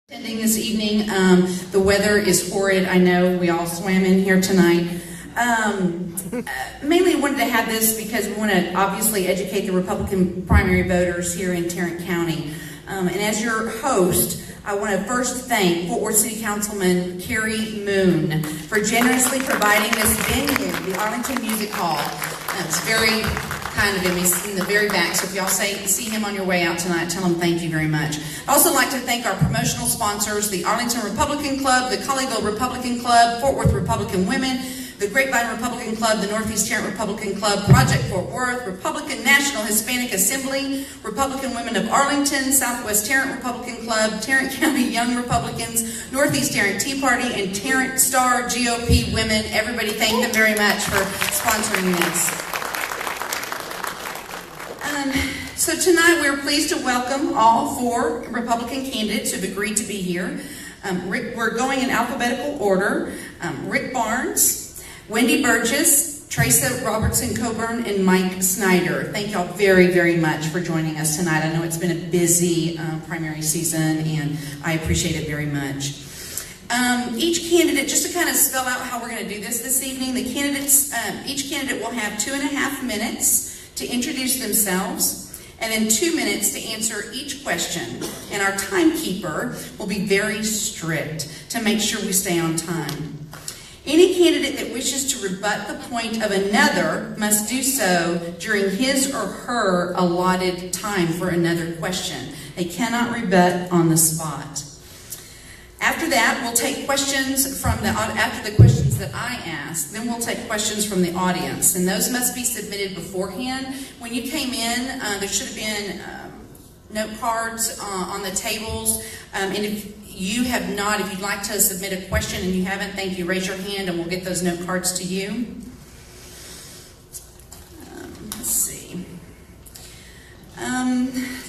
Attending this evening. The weather is horrid. I know we all swam in here tonight. Mainly wanted to have this because we want to obviously educate the Republican primary voters here in Tarrant County. And as your host, I want to first thank Fort Worth City Councilman Carrie Moon for generously providing this venue, the Arlington Music Hall. It's very kind of him. He's in the very back, so if y'all see him on your way out tonight, tell him thank you very much. I'd also like to thank our promotional sponsors, the Arlington Republican Club, the Colleyville Republican Club, Fort Worth Republican Women, the Grapevine Republican Club, the Northeast Tarrant Republican Club, Project Fort Worth, Republican National Hispanic Assembly, Republican Women of Arlington, Southwest Tarrant Republican Club, Tarrant County Young Republicans, Northeast Tarrant Tea Party, and Tarrant Star GOP Women. Everybody, thank them very much for sponsoring this. So tonight we're pleased to welcome all 4 Republican candidates who have agreed to be here. We're going in alphabetical order. Rick Barnes, Wendy Burgess, Trasa Coburn, and Mike Snyder. Thank y'all very, very much for joining us tonight. I know it's been a busy primary season, and I appreciate it very much. Each candidate, just to kind of spell out how we're going to do this evening, the candidates, each candidate will have 2.5 minutes to introduce themselves, and then 2 minutes to answer each question. And our timekeeper will be very strict to make sure we stay on time. Any candidate that wishes to rebut the point of another must do so during his or her allotted time for another question. They cannot rebut on the spot. After that, we'll take questions from after the questions that I ask, then we'll take questions from the audience, and those must be submitted beforehand. When you came in, there should have been note cards on the tables, and if you have not, if you'd like to submit a question and you haven't, thank you, raise your hand and we'll get those note cards to you.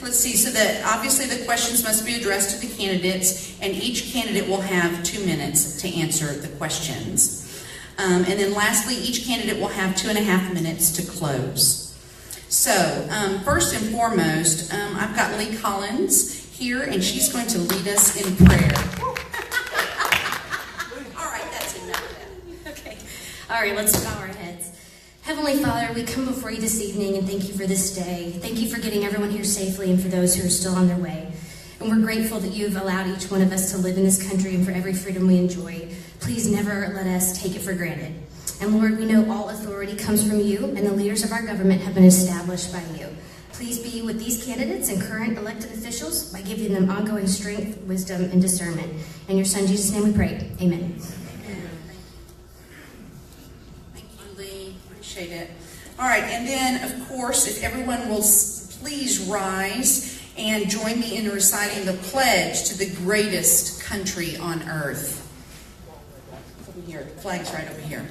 Let's see, so that obviously the questions must be addressed to the candidates, and each candidate will have 2 minutes to answer the questions. And then lastly, each candidate will have 2.5 minutes to close. So, first and foremost, I've got Lee Collins here, and she's going to lead us in prayer. All right, that's enough. Okay. All right, let's bow our heads. Heavenly Father, we come before you this evening and thank you for this day. Thank you for getting everyone here safely and for those who are still on their way. And we're grateful that you've allowed each one of us to live in this country and for every freedom we enjoy. Please never let us take it for granted. And Lord, we know all authority comes from you and the leaders of our government have been established by you. Please be with these candidates and current elected officials by giving them ongoing strength, wisdom, and discernment. In your Son, Jesus' name we pray. Amen. It. All right, and then, of course, if everyone will please rise and join me in reciting the pledge to the greatest country on earth. Over here, the flag's right over here.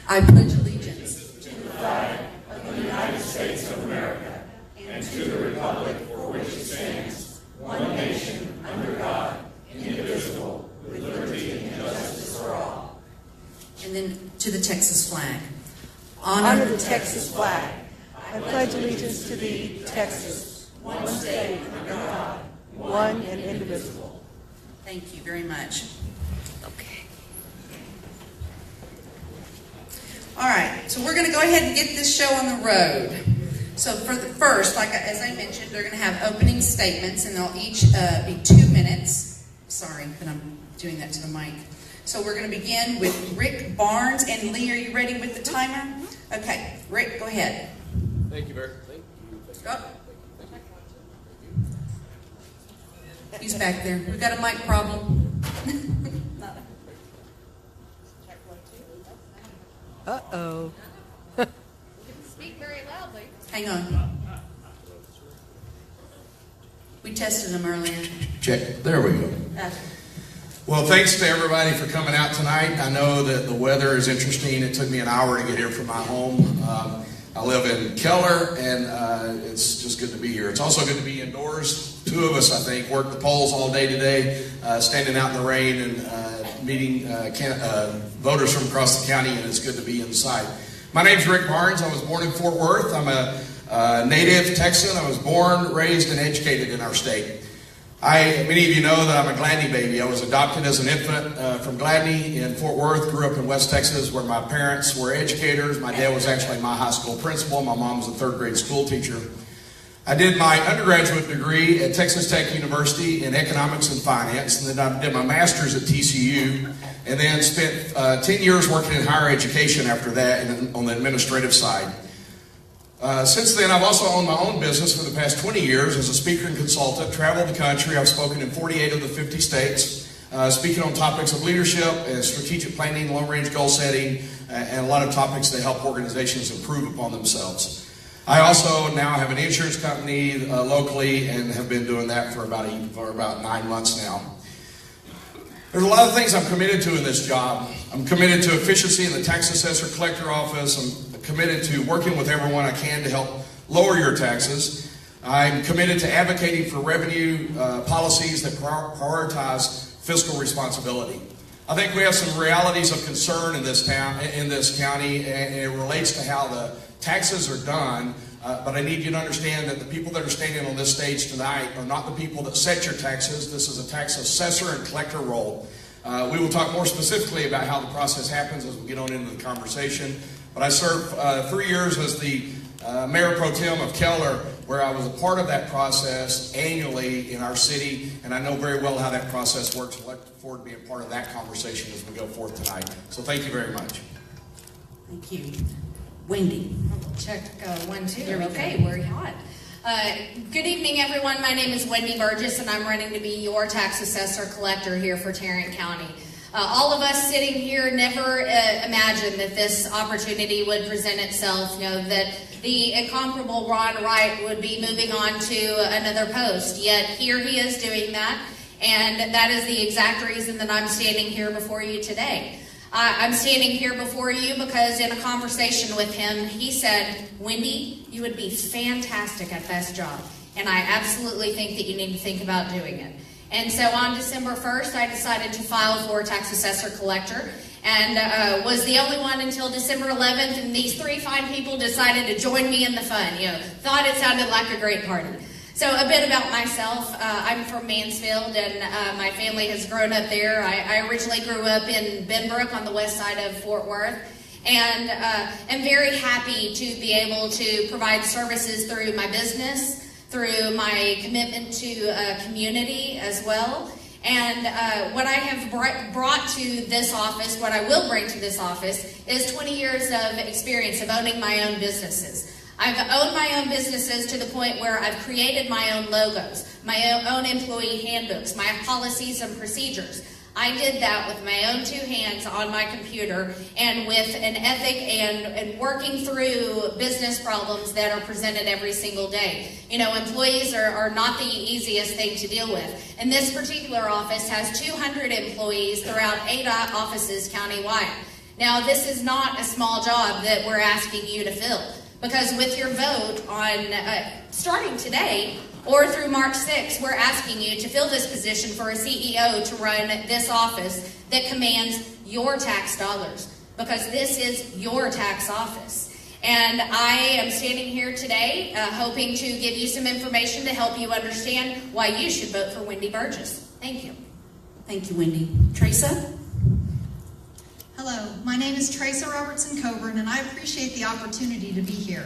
I pledge allegiance to the flag of the United States of America and to the republic for which it stands, one nation, under God, indivisible, with liberty and justice for all. And then to the Texas flag. Honor the Texas flag. I pledge allegiance to thee, Texas, one state under God, one and indivisible. Thank you very much. Okay. All right, so we're going to go ahead and get this show on the road. So for the first, as I mentioned, they're going to have opening statements, and they'll each be 2 minutes. Sorry, but I'm doing that to the mic. So we're going to begin with Rick Barnes. And Lee, are you ready with the timer? Okay, Rick, go ahead. Thank you, Bear. Thank you. Go. He's back there. We've got a mic problem. Uh-oh. Speak very loudly. Hang on. We tested him earlier. Check. There we go. Well, thanks to everybody for coming out tonight. I know that the weather is interesting. It took me an hour to get here from my home. I live in Keller, and it's just good to be here. It's also good to be indoors. 2 of us, I think, worked the polls all day today, standing out in the rain and meeting voters from across the county, and it's good to be inside. My name's Rick Barnes. I was born in Fort Worth. I'm a native Texan. I was born, raised, and educated in our state. Many of you know that I'm a Gladney baby. I was adopted as an infant from Gladney in Fort Worth, grew up in West Texas where my parents were educators. My dad was actually my high school principal. My mom was a third grade school teacher. I did my undergraduate degree at Texas Tech University in economics and finance, and then I did my master's at TCU, and then spent 10 years working in higher education after that on the administrative side. Since then, I've also owned my own business for the past 20 years as a speaker and consultant, traveled the country. I've spoken in 48 of the 50 states, speaking on topics of leadership and strategic planning, long-range goal setting, and a lot of topics that help organizations improve upon themselves. I also now have an insurance company locally and have been doing that for about 9 months now. There's a lot of things I'm committed to in this job. I'm committed to efficiency in the tax assessor collector office. I'm committed to working with everyone I can to help lower your taxes. I'm committed to advocating for revenue policies that prioritize fiscal responsibility. I think we have some realities of concern in this county, and it relates to how the taxes are done. But I need you to understand that the people that are standing on this stage tonight are not the people that set your taxes. This is a tax assessor and collector role. We will talk more specifically about how the process happens as we get on into the conversation. But I served 3 years as the Mayor Pro Tem of Keller, where I was a part of that process annually in our city, and I know very well how that process works. I look forward to being part of that conversation as we go forth tonight. So thank you very much. Thank you. Wendy. Check 1, 2. Here we go. Okay, we're hot. Good evening, everyone. My name is Wendy Burgess, and I'm running to be your tax assessor collector here for Tarrant County. All of us sitting here never imagined that this opportunity would present itself, that the incomparable Ron Wright would be moving on to another post. Yet here he is doing that, and that is the exact reason that I'm standing here before you today. I'm standing here before you because in a conversation with him, he said, Wendy, you would be fantastic at this job, and I absolutely think that you need to think about doing it. And so on December 1st, I decided to file for tax assessor collector, and was the only one until December 11th, and these 3 fine people decided to join me in the fun. Thought it sounded like a great party. So a bit about myself. I'm from Mansfield, and my family has grown up there. I originally grew up in Benbrook on the west side of Fort Worth, and am very happy to be able to provide services through my business, through my commitment to community as well. And what I have brought to this office, what I will bring to this office, is 20 years of experience of owning my own businesses. I've owned my own businesses to the point where I've created my own logos, my own employee handbooks, my policies and procedures. I did that with my own 2 hands on my computer and with an ethic and working through business problems that are presented every single day. Employees are not the easiest thing to deal with. And this particular office has 200 employees throughout 8 offices countywide. Now, this is not a small job that we're asking you to fill. Because with your vote on starting today or through March 6th, we're asking you to fill this position for a CEO to run this office that commands your tax dollars. Because this is your tax office. And I am standing here today hoping to give you some information to help you understand why you should vote for Wendy Burgess. Thank you. Thank you, Wendy. Trasa? Hello, my name is Trasa Coburn, and I appreciate the opportunity to be here.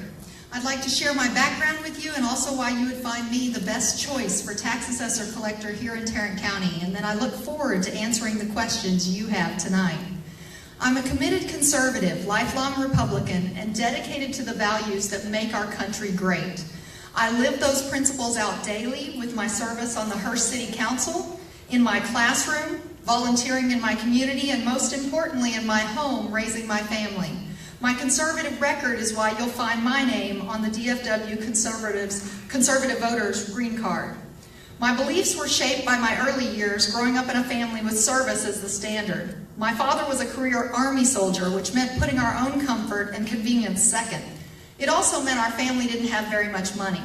I'd like to share my background with you and also why you would find me the best choice for tax assessor collector here in Tarrant County, and then I look forward to answering the questions you have tonight. I'm a committed conservative, lifelong Republican, and dedicated to the values that make our country great. I live those principles out daily with my service on the Hearst City Council, in my classroom, volunteering in my community, and most importantly in my home, raising my family. My conservative record is why you'll find my name on the DFW Conservative Voters Green Card. My beliefs were shaped by my early years growing up in a family with service as the standard. My father was a career Army soldier, which meant putting our own comfort and convenience second. It also meant our family didn't have very much money.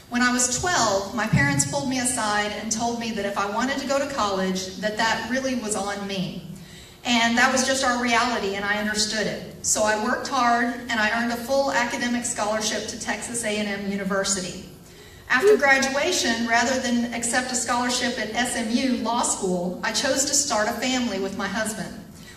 When I was 12, my parents pulled me aside and told me that if I wanted to go to college, that really was on me. And that was just our reality, and I understood it. So I worked hard, and I earned a full academic scholarship to Texas A&M University. After graduation, rather than accept a scholarship at SMU Law School, I chose to start a family with my husband.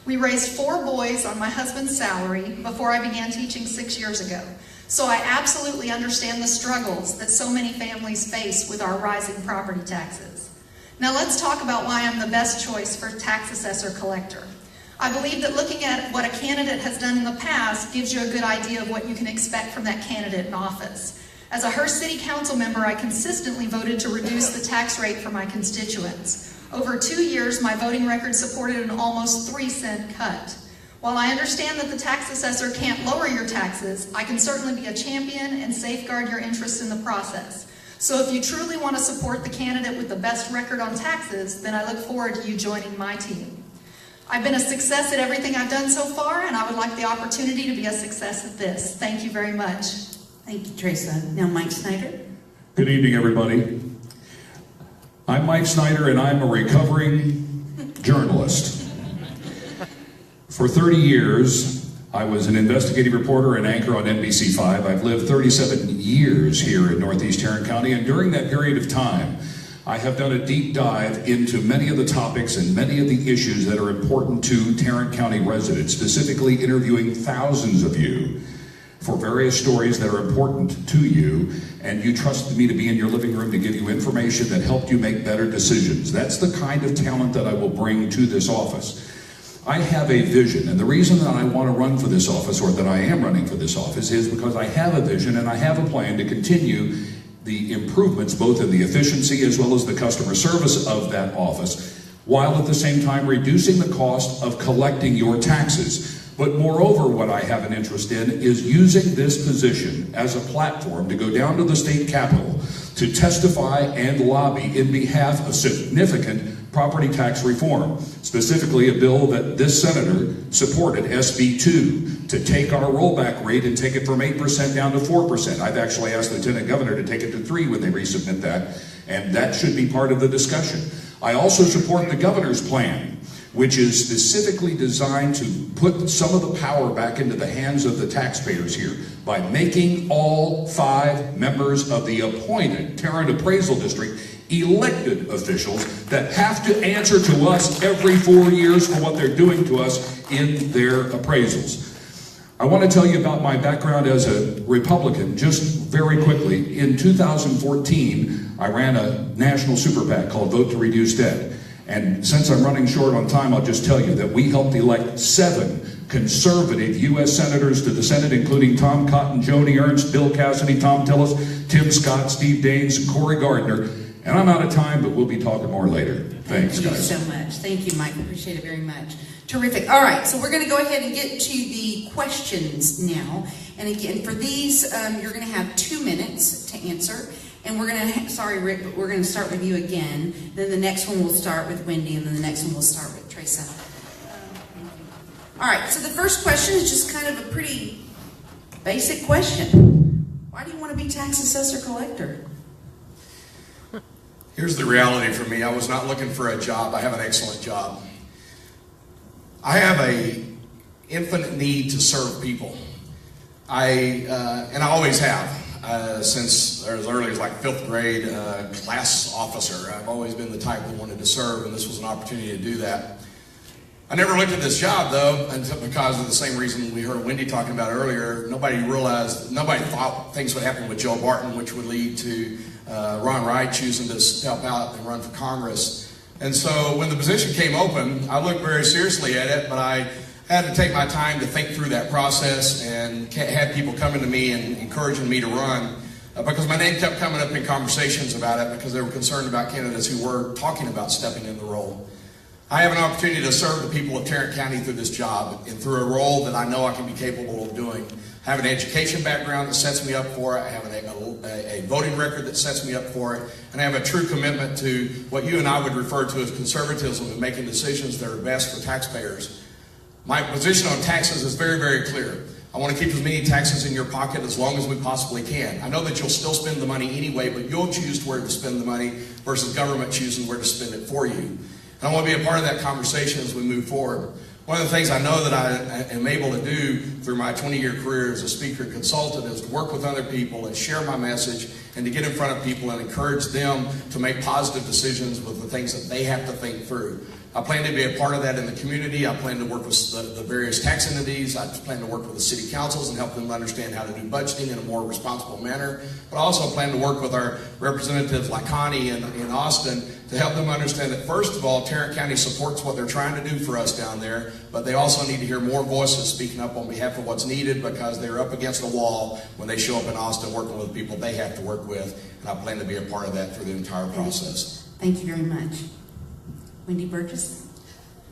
We raised 4 boys on my husband's salary before I began teaching 6 years ago. So I absolutely understand the struggles that so many families face with our rising property taxes. Now let's talk about why I'm the best choice for tax assessor collector. I believe that looking at what a candidate has done in the past gives you a good idea of what you can expect from that candidate in office. As a Hearst City Council member, I consistently voted to reduce the tax rate for my constituents. Over 2 years, my voting record supported an almost 3-cent cut. While I understand that the tax assessor can't lower your taxes, I can certainly be a champion and safeguard your interests in the process. So if you truly want to support the candidate with the best record on taxes, then I look forward to you joining my team. I've been a success at everything I've done so far, and I would like the opportunity to be a success at this. Thank you very much. Thank you, Trasa. Now, Mike Snyder. Good evening, everybody. I'm Mike Snyder, and I'm a recovering journalist. For 30 years, I was an investigative reporter and anchor on NBC5. I've lived 37 years here in Northeast Tarrant County, and during that period of time, I have done a deep dive into many of the topics and many of the issues that are important to Tarrant County residents, specifically interviewing thousands of you for various stories that are important to you, and you trusted me to be in your living room to give you information that helped you make better decisions. That's the kind of talent that I will bring to this office. I have a vision, and the reason that I want to run for this office, or that I am running for this office, is because I have a vision and I have a plan to continue the improvements both in the efficiency as well as the customer service of that office, while at the same time reducing the cost of collecting your taxes. But moreover, what I have an interest in is using this position as a platform to go down to the state capitol to testify and lobby in behalf of significant property tax reform, specifically a bill that this senator supported, SB 2, to take our rollback rate and take it from 8% down to 4%. I've actually asked the Lieutenant Governor to take it to 3% when they resubmit that, and that should be part of the discussion. I also support the governor's plan, which is specifically designed to put some of the power back into the hands of the taxpayers here by making all 5 members of the appointed Tarrant Appraisal District elected officials that have to answer to us every 4 years for what they're doing to us in their appraisals. I want to tell you about my background as a Republican just very quickly. In 2014, I ran a national super PAC called Vote to Reduce Debt. And since I'm running short on time, I'll just tell you that we helped elect 7 conservative U.S. senators to the Senate, including Tom Cotton, Joni Ernst, Bill Cassidy, Tom Tillis, Tim Scott, Steve Daines, and Cory Gardner. And I'm out of time, but we'll be talking more later. Thanks, guys. Thank you so much. Thank you, Mike. Appreciate it very much. Terrific. All right, so we're going to go ahead and get to the questions now. And again, for these, you're going to have 2 minutes to answer. And we're going to, sorry, Rick, but we're going to start with you again. Then the next one will start with Wendy, and then the next one will start with Trasa. All right, so the first question is just kind of a pretty basic question. Why do you want to be tax assessor collector? Here's the reality for me. I was not looking for a job. I have an excellent job. I have a infinite need to serve people. And I always have. Since as early as like 5th grade, class officer. I've always been the type that wanted to serve, and this was an opportunity to do that. I never looked at this job, though, because of the same reason we heard Wendy talking about earlier. Nobody thought things would happen with Joe Barton, which would lead to Ron Wright choosing to step out and run for Congress. And so when the position came open, I looked very seriously at it, but I had to take my time to think through that process and had people coming to me and encouraging me to run because my name kept coming up in conversations about it because they were concerned about candidates who were talking about stepping in the role. I have an opportunity to serve the people of Tarrant County through this job and through a role that I know I can be capable of doing. I have an education background that sets me up for it. I have a voting record that sets me up for it. And I have a true commitment to what you and I would refer to as conservatism and making decisions that are best for taxpayers. My position on taxes is very, very clear. I want to keep as many taxes in your pocket as long as we possibly can. I know that you'll still spend the money anyway, but you'll choose where to spend the money versus government choosing where to spend it for you. And I want to be a part of that conversation as we move forward. One of the things I know that I am able to do through my 20-year career as a speaker and consultant is to work with other people and share my message and to get in front of people and encourage them to make positive decisions with the things that they have to think through. I plan to be a part of that in the community. I plan to work with the various tax entities. I plan to work with the city councils and help them understand how to do budgeting in a more responsible manner. But I also plan to work with our representatives like Konni in Austin to help them understand that, first of all, Tarrant County supports what they're trying to do for us down there, but they also need to hear more voices speaking up on behalf of what's needed, because they're up against a wall when they show up in Austin working with people they have to work with, and I plan to be a part of that through the entire process. Thank you very much. Wendy Burgess?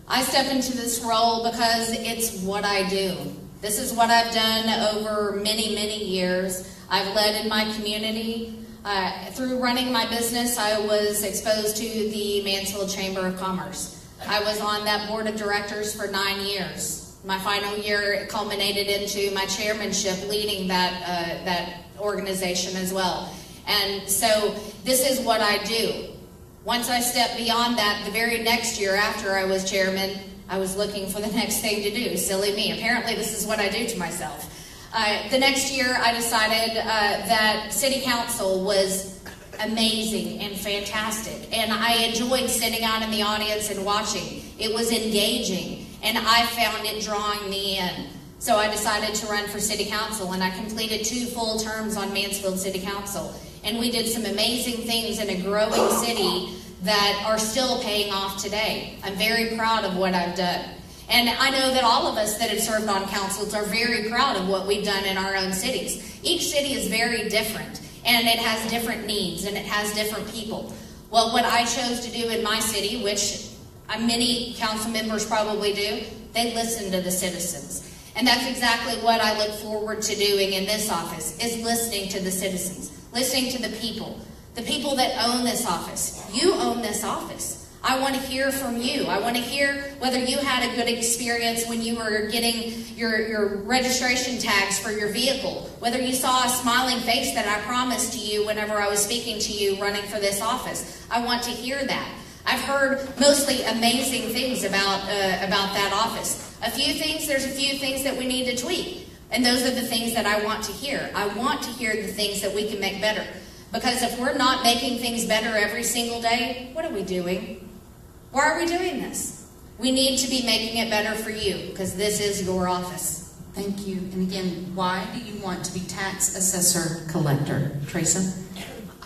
I step into this role because it's what I do. This is what I've done over many, many years. I've led in my community. Through running my business, I was exposed to the Mansfield Chamber of Commerce. I was on that board of directors for 9 years. My final year culminated into my chairmanship leading that organization as well. And so this is what I do. Once I stepped beyond that, the very next year after I was chairman, I was looking for the next thing to do. Silly me. Apparently this is what I do to myself. The next year I decided that city council was amazing and fantastic, and I enjoyed sitting out in the audience and watching. It was engaging, and I found it drawing me in. So I decided to run for city council, and I completed 2 full terms on Mansfield City Council. And we did some amazing things in a growing city that are still paying off today. I'm very proud of what I've done. And I know that all of us that have served on councils are very proud of what we've done in our own cities. Each city is very different, and it has different needs, and it has different people. Well, what I chose to do in my city, which many council members probably do, they listen to the citizens. And that's exactly what I look forward to doing in this office, is listening to the citizens, listening to the people that own this office. You own this office. I want to hear from you. I want to hear whether you had a good experience when you were getting your registration tags for your vehicle, whether you saw a smiling face that I promised to you whenever I was speaking to you running for this office. I want to hear that. I've heard mostly amazing things about that office. There's a few things that we need to tweak, and those are the things that I want to hear. I want to hear the things that we can make better, because if we're not making things better every single day, what are we doing? Why are we doing this? We need to be making it better for you, because this is your office. Thank you. And again, why do you want to be tax assessor collector? Trasa?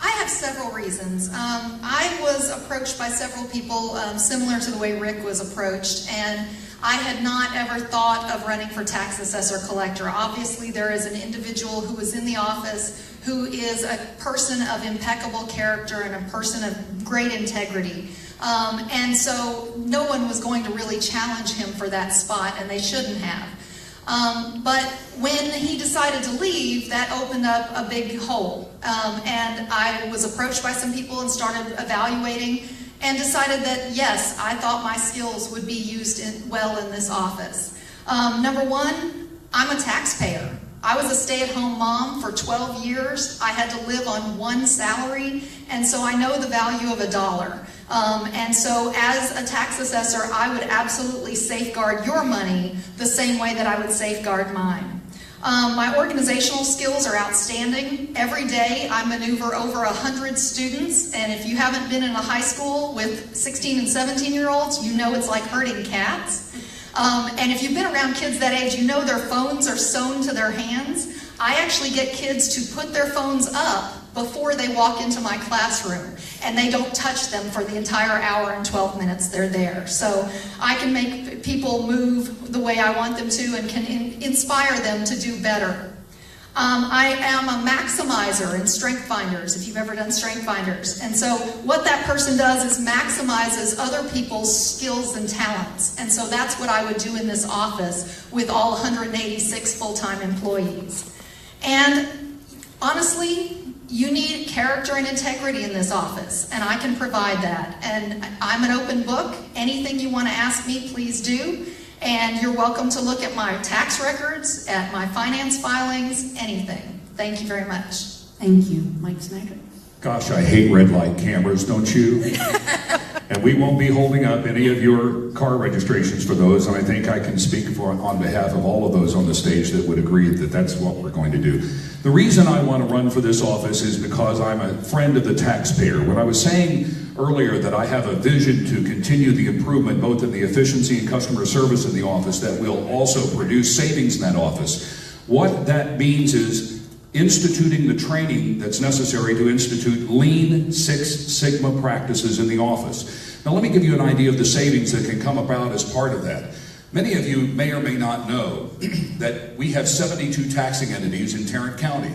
I have several reasons. I was approached by several people similar to the way Rick was approached, and I had not ever thought of running for tax assessor collector. Obviously, there is an individual who was in the office who is a person of impeccable character and a person of great integrity. And so no one was going to really challenge him for that spot, and they shouldn't have. But when he decided to leave, that opened up a big hole. And I was approached by some people and started evaluating and decided that, yes, I thought my skills would be used well in this office. Number one, I'm a taxpayer. I was a stay-at-home mom for 12 years. I had to live on one salary, and so I know the value of a dollar. And so as a tax assessor, I would absolutely safeguard your money the same way that I would safeguard mine. My organizational skills are outstanding. Every day I maneuver over 100 students, and if you haven't been in a high school with 16 and 17-year-olds, you know it's like herding cats. And if you've been around kids that age, you know their phones are sewn to their hands. I actually get kids to put their phones up before they walk into my classroom, and they don't touch them for the entire hour and 12 minutes they're there. So I can make people move the way I want them to and can inspire them to do better. I am a maximizer in Strength Finders, if you've ever done Strength Finders. And so what that person does is maximizes other people's skills and talents. And so that's what I would do in this office with all 186 full-time employees. And honestly, you need character and integrity in this office, and I can provide that. And I'm an open book. Anything you want to ask me, please do. And you're welcome to look at my tax records, at my finance filings, anything. Thank you very much. Thank you. Mike Snyder? Gosh, I hate red light cameras, don't you? And we won't be holding up any of your car registrations for those, and I think I can speak on behalf of all of those on the stage that would agree that that's what we're going to do. The reason I want to run for this office is because I'm a friend of the taxpayer. When I was saying earlier that I have a vision to continue the improvement both in the efficiency and customer service in the office that will also produce savings in that office, what that means is instituting the training that's necessary to institute Lean Six Sigma practices in the office. Now let me give you an idea of the savings that can come about as part of that. Many of you may or may not know that we have 72 taxing entities in Tarrant County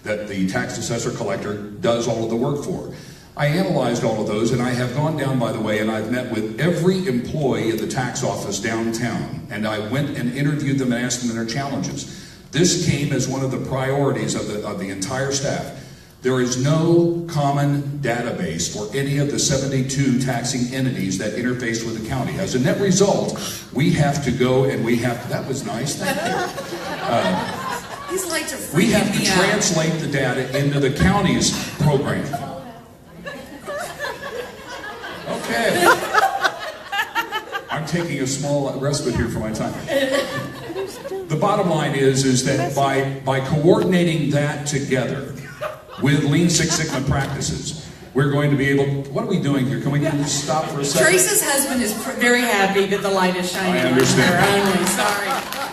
that the tax assessor collector does all of the work for. I analyzed all of those, and I have gone down, by the way, and I've met with every employee in the tax office downtown, and I went and interviewed them and asked them their challenges. This came as one of the priorities of the entire staff. There is no common database for any of the 72 taxing entities that interface with the county. As a net result, we have to go and we have to, that was nice, thank you. These lights are We freaking have to me out. translate the data into the county's program. Okay. I'm taking a small respite here for my time. The bottom line is that by coordinating that together with Lean Six Sigma practices, we're going to be able, what are we doing here? Can we just stop for a second? Trace's husband is very happy that the light is shining I understand. on her only.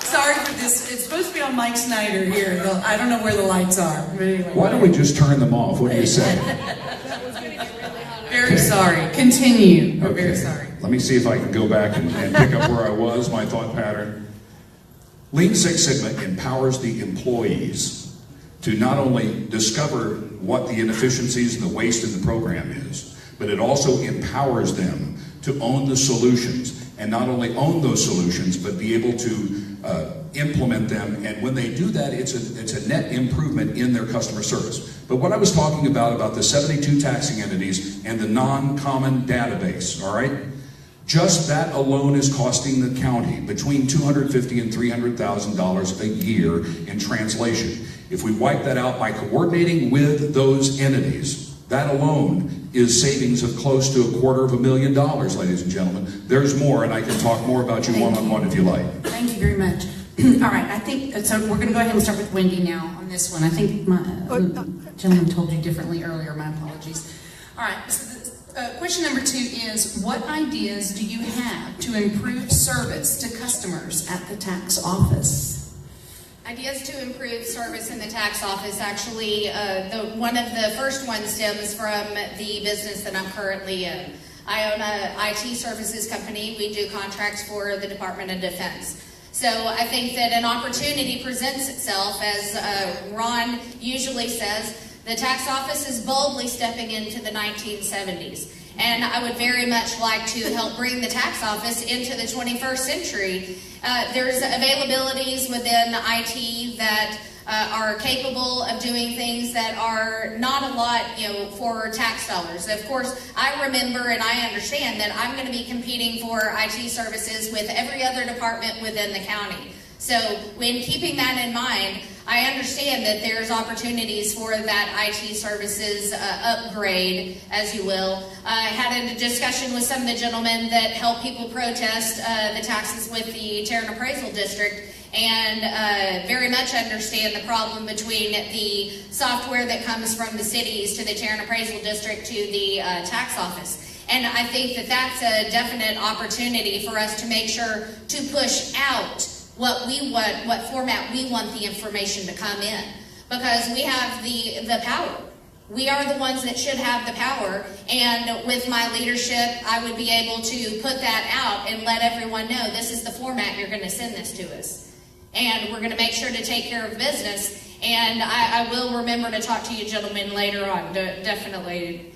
Sorry for this. It's supposed to be on Mike Snyder here. I don't know where the lights are. But anyway. Why don't we just turn them off? What do you say? Very sorry. Continue. We're very Okay. sorry. Let me see if I can go back and pick up where I was, my thought pattern. Lean Six Sigma empowers the employees to not only discover what the inefficiencies and the waste in the program is, but it also empowers them to own the solutions, and not only own those solutions, but be able to implement them. And when they do that, it's a net improvement in their customer service. But what I was talking about the 72 taxing entities and the non-common database, all right? Just that alone is costing the county between $250,000 and $300,000 a year in translation. If we wipe that out by coordinating with those entities, that alone is savings of close to $250,000, ladies and gentlemen. There's more, and I can talk more about you one-on-one if you like. Thank you very much. All right, I think, so we're going to go ahead and start with Wendy now on this one. I think my gentleman told you differently earlier. My apologies. All right, so question number 2 is, what ideas do you have to improve service to customers at the tax office? Ideas to improve service in the tax office, actually, one of the first ones stems from the business that I'm currently in. I own an IT services company. We do contracts for the Department of Defense. So I think that an opportunity presents itself, as Ron usually says, the tax office is boldly stepping into the 1970s. And I would very much like to help bring the tax office into the 21st century. There's availabilities within IT that are capable of doing things that are not a lot, for tax dollars. Of course, I remember and I understand that I'm going to be competing for IT services with every other department within the county. So when keeping that in mind, I understand that there's opportunities for that IT services upgrade, as you will. I had a discussion with some of the gentlemen that help people protest the taxes with the Tarrant Appraisal District, and very much understand the problem between the software that comes from the cities to the Tarrant Appraisal District to the tax office. And I think that that's a definite opportunity for us to make sure to push out what we want, what format we want the information to come in. Because we have the power. We are the ones that should have the power, and with my leadership, I would be able to put that out and let everyone know this is the format you're going to send this to us. And we're going to make sure to take care of business, and I will remember to talk to you gentlemen later on, definitely.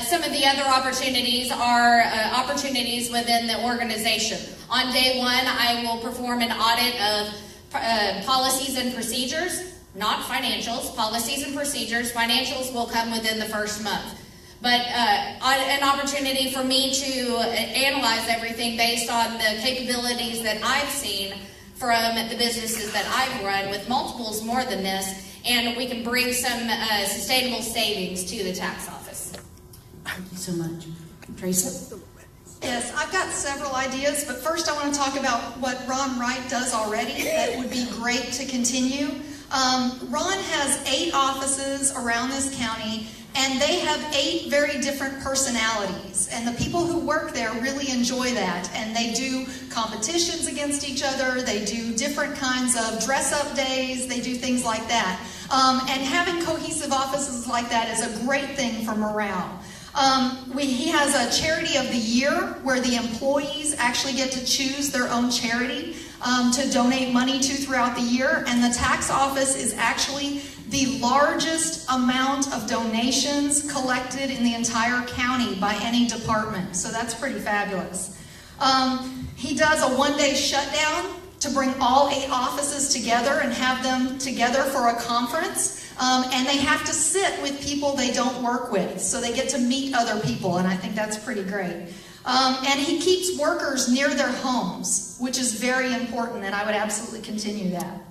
Some of the other opportunities are opportunities within the organization. On day 1, I will perform an audit of policies and procedures, not financials, policies and procedures. Financials will come within the first month. But an opportunity for me to analyze everything based on the capabilities that I've seen from the businesses that I've run, with multiples more than this, and we can bring some sustainable savings to the tax office. Thank you so much. Tracy? Yes, I've got several ideas, but first I want to talk about what Ron Wright does already that would be great to continue. Ron has 8 offices around this county, and they have 8 very different personalities. And the people who work there really enjoy that. And they do competitions against each other. They do different kinds of dress-up days. They do things like that. And having cohesive offices like that is a great thing for morale. He has a charity of the year where the employees actually get to choose their own charity to donate money to throughout the year. And the tax office is actually the largest amount of donations collected in the entire county by any department. So that's pretty fabulous. He does a one-day shutdown to bring all 8 offices together and have them together for a conference. And they have to sit with people they don't work with, so they get to meet other people, and I think that's pretty great. And he keeps workers near their homes, which is very important, and I would absolutely continue that.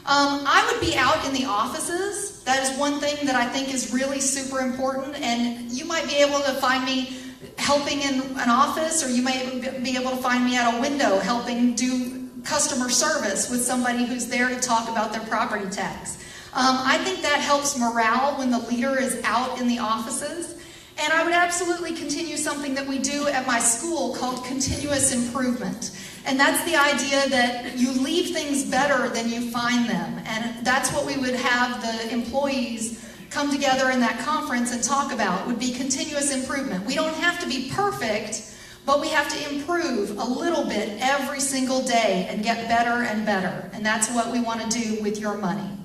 I would be out in the offices. That is one thing that I think is really super important, and you might be able to find me helping in an office, or you may be able to find me at a window helping do customer service with somebody who's there to talk about their property tax. I think that helps morale when the leader is out in the offices. And I would absolutely continue something that we do at my school called continuous improvement. And that's the idea that you leave things better than you find them. And that's what we would have the employees come together in that conference and talk about, would be continuous improvement. We don't have to be perfect, but we have to improve a little bit every single day and get better and better. And that's what we want to do with your money.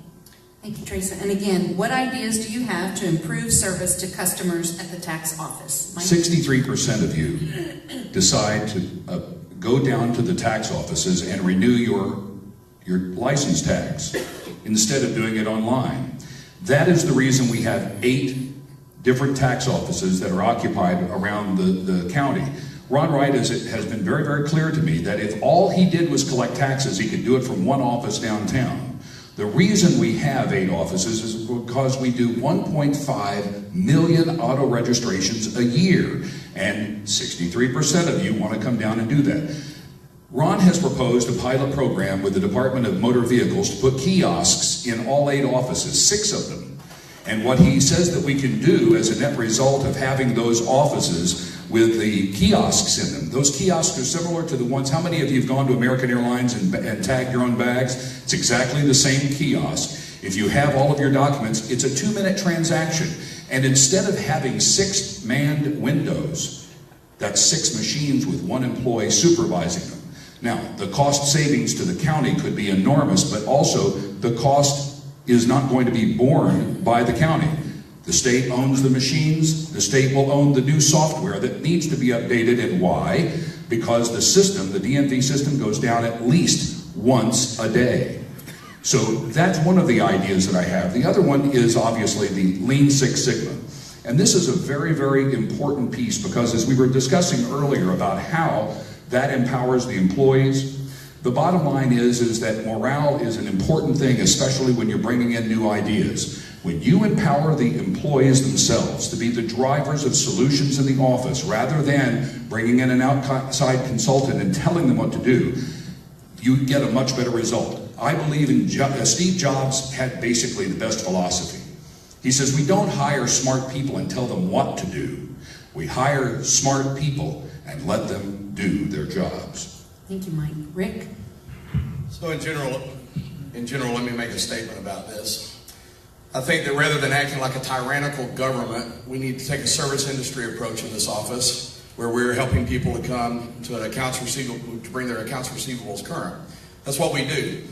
Thank you, Trasa. And again, what ideas do you have to improve service to customers at the tax office? 63% of you decide to go down to the tax offices and renew your license tax instead of doing it online. That is the reason we have 8 different tax offices that are occupied around the county. Ron Wright has been very, very clear to me that if all he did was collect taxes, he could do it from one office downtown. The reason we have 8 offices is because we do 1.5 million auto registrations a year, and 63% of you want to come down and do that. Ron has proposed a pilot program with the Department of Motor Vehicles to put kiosks in all 8 offices, 6 of them. And what he says that we can do as a net result of having those offices with the kiosks in them. Those kiosks are similar to the ones, how many of you have gone to American Airlines and tagged your own bags? It's exactly the same kiosk. If you have all of your documents, it's a 2-minute transaction. And instead of having 6 manned windows, that's 6 machines with 1 employee supervising them. Now, the cost savings to the county could be enormous, but also the cost is not going to be borne by the county. The state owns the machines. The state will own the new software that needs to be updated. And why? Because the system, the DMV system, goes down at least once a day. So that's one of the ideas that I have. The other one is obviously the Lean Six Sigma. And this is a very, very important piece because as we were discussing earlier about how that empowers the employees, the bottom line is that morale is an important thing, especially when you're bringing in new ideas. When you empower the employees themselves to be the drivers of solutions in the office, rather than bringing in an outside consultant and telling them what to do, you get a much better result. I believe in Steve Jobs had basically the best philosophy. He says, we don't hire smart people and tell them what to do. We hire smart people and let them do their jobs. Thank you, Mike. Rick? So in general, let me make a statement about this. I think that rather than acting like a tyrannical government, we need to take a service industry approach in this office where we're helping people to come to an accounts receivable, to bring their accounts receivables current. That's what we do.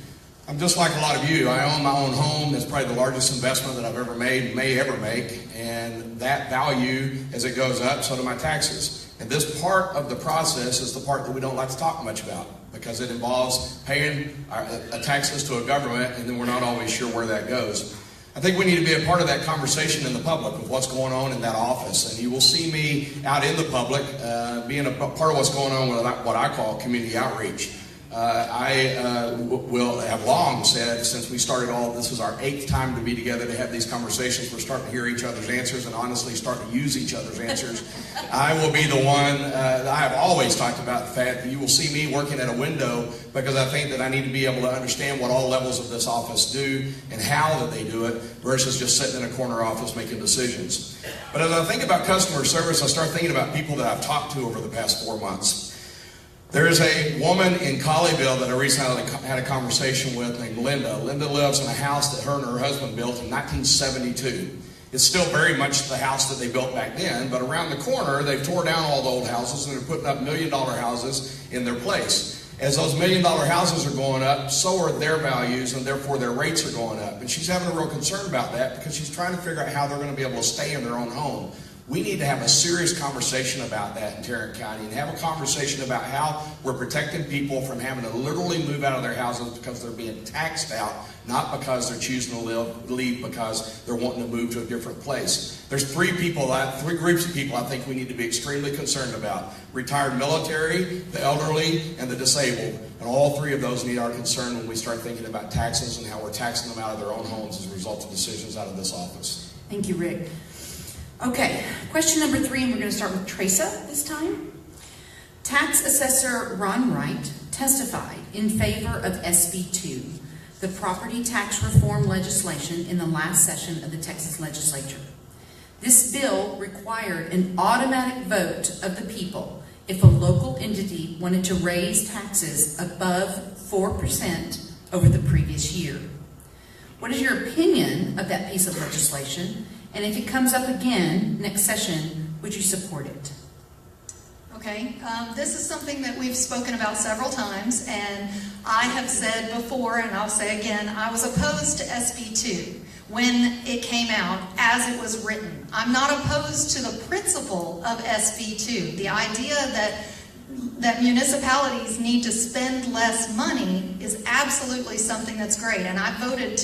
I'm just like a lot of you. I own my own home. That's probably the largest investment that I've ever made, may ever make. And that value, as it goes up, so do my taxes. And this part of the process is the part that we don't like to talk much about because it involves paying our taxes to a government, and then we're not always sure where that goes. I think we need to be a part of that conversation in the public of what's going on in that office. And you will see me out in the public being a part of what's going on with what I call community outreach. I will have long said, since we started this is our 8th time to be together to have these conversations. We're starting to hear each other's answers and honestly start to use each other's answers. I will be the one, I have always talked about the fact that you will see me working at a window because I think that I need to be able to understand what all levels of this office do and how that they do it versus just sitting in a corner office making decisions. But as I think about customer service, I start thinking about people that I've talked to over the past 4 months. There is a woman in Colleyville that I recently had a conversation with named Linda. Linda lives in a house that her and her husband built in 1972. It's still very much the house that they built back then, but around the corner, they've tore down all the old houses and they're putting up $1 million houses in their place. As those $1 million houses are going up, so are their values, and therefore their rates are going up. And she's having a real concern about that because she's trying to figure out how they're going to be able to stay in their own home. We need to have a serious conversation about that in Tarrant County and have a conversation about how we're protecting people from having to literally move out of their houses because they're being taxed out, not because they're choosing to leave because they're wanting to move to a different place. There's three groups of people I think we need to be extremely concerned about. Retired military, the elderly, and the disabled. And all three of those need our concern when we start thinking about taxes and how we're taxing them out of their own homes as a result of decisions out of this office. Thank you, Rick. Okay, question number 3, and we're going to start with Trasa this time. Tax Assessor Ron Wright testified in favor of SB 2, the property tax reform legislation in the last session of the Texas legislature. This bill required an automatic vote of the people if a local entity wanted to raise taxes above 4% over the previous year. What is your opinion of that piece of legislation? And if it comes up again next session, would you support it? Okay, this is something that we've spoken about several times, and I have said before, and I'll say again, I was opposed to SB 2 when it came out as it was written. I'm not opposed to the principle of SB 2. The idea that municipalities need to spend less money is absolutely something that's great, and I voted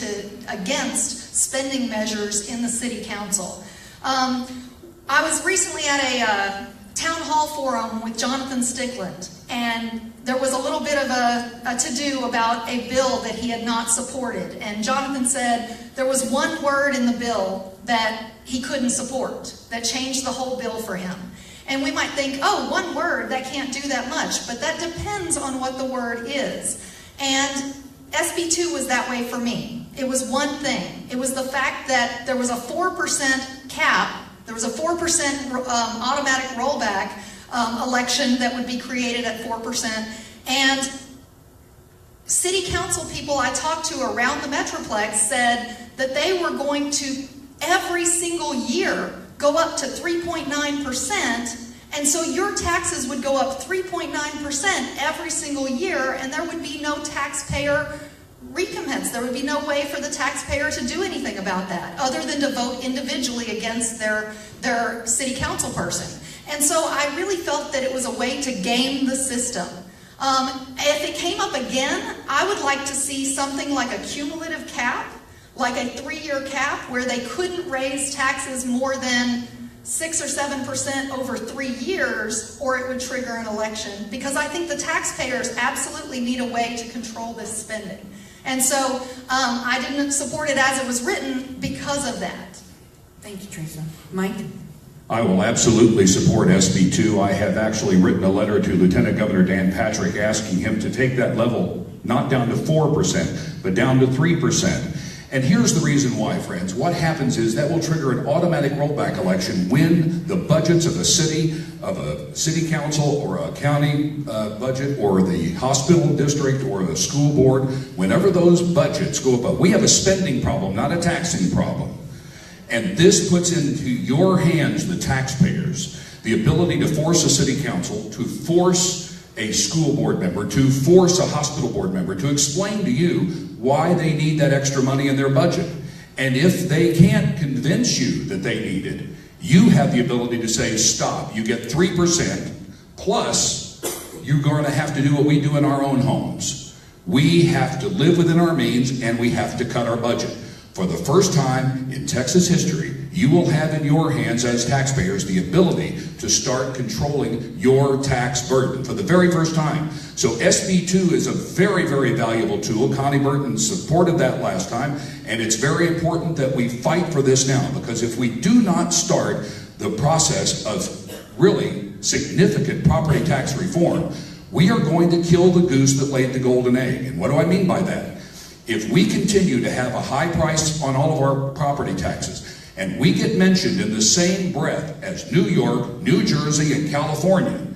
against spending measures in the city council. I was recently at a town hall forum with Jonathan Stickland, and there was a little bit of a to-do about a bill that he had not supported, and Jonathan said there was one word in the bill that he couldn't support that changed the whole bill for him. And we might think, oh, one word, that can't do that much. But that depends on what the word is. And SB 2 was that way for me. It was one thing. It was the fact that there was a 4% cap. There was a 4% automatic rollback election that would be created at 4%. And city council people I talked to around the Metroplex said that they were going to, every single year, go up to 3.9%, and so your taxes would go up 3.9% every single year, and there would be no taxpayer recompense. There would be no way for the taxpayer to do anything about that, other than to vote individually against their city council person. And so I really felt that it was a way to game the system. If it came up again, I would like to see something like a cumulative cap, like a 3-year cap where they couldn't raise taxes more than 6 or 7% over 3 years, or it would trigger an election. Because I think the taxpayers absolutely need a way to control this spending. And so I didn't support it as it was written because of that. Thank you, Trasa. Mike? I will absolutely support SB 2. I have actually written a letter to Lieutenant Governor Dan Patrick asking him to take that level not down to 4%, but down to 3%. And here's the reason why, friends. What happens is that will trigger an automatic rollback election when the budgets of a city council or a county budget or the hospital district or the school board, whenever those budgets go above. We have a spending problem, not a taxing problem. And this puts into your hands, the taxpayers, the ability to force a city council, to force a school board member, to force a hospital board member to explain to you why they need that extra money in their budget. And if they can't convince you that they need it, you have the ability to say, stop, you get 3%, plus you're going to have to do what we do in our own homes. We have to live within our means, and we have to cut our budget. For the first time in Texas history, you will have in your hands as taxpayers the ability to start controlling your tax burden for the very first time. So SB2 is a very, very valuable tool. Konni Burton supported that last time, and it's very important that we fight for this now, because if we do not start the process of really significant property tax reform, we are going to kill the goose that laid the golden egg. And what do I mean by that? If we continue to have a high price on all of our property taxes, and we get mentioned in the same breath as New York, New Jersey, and California,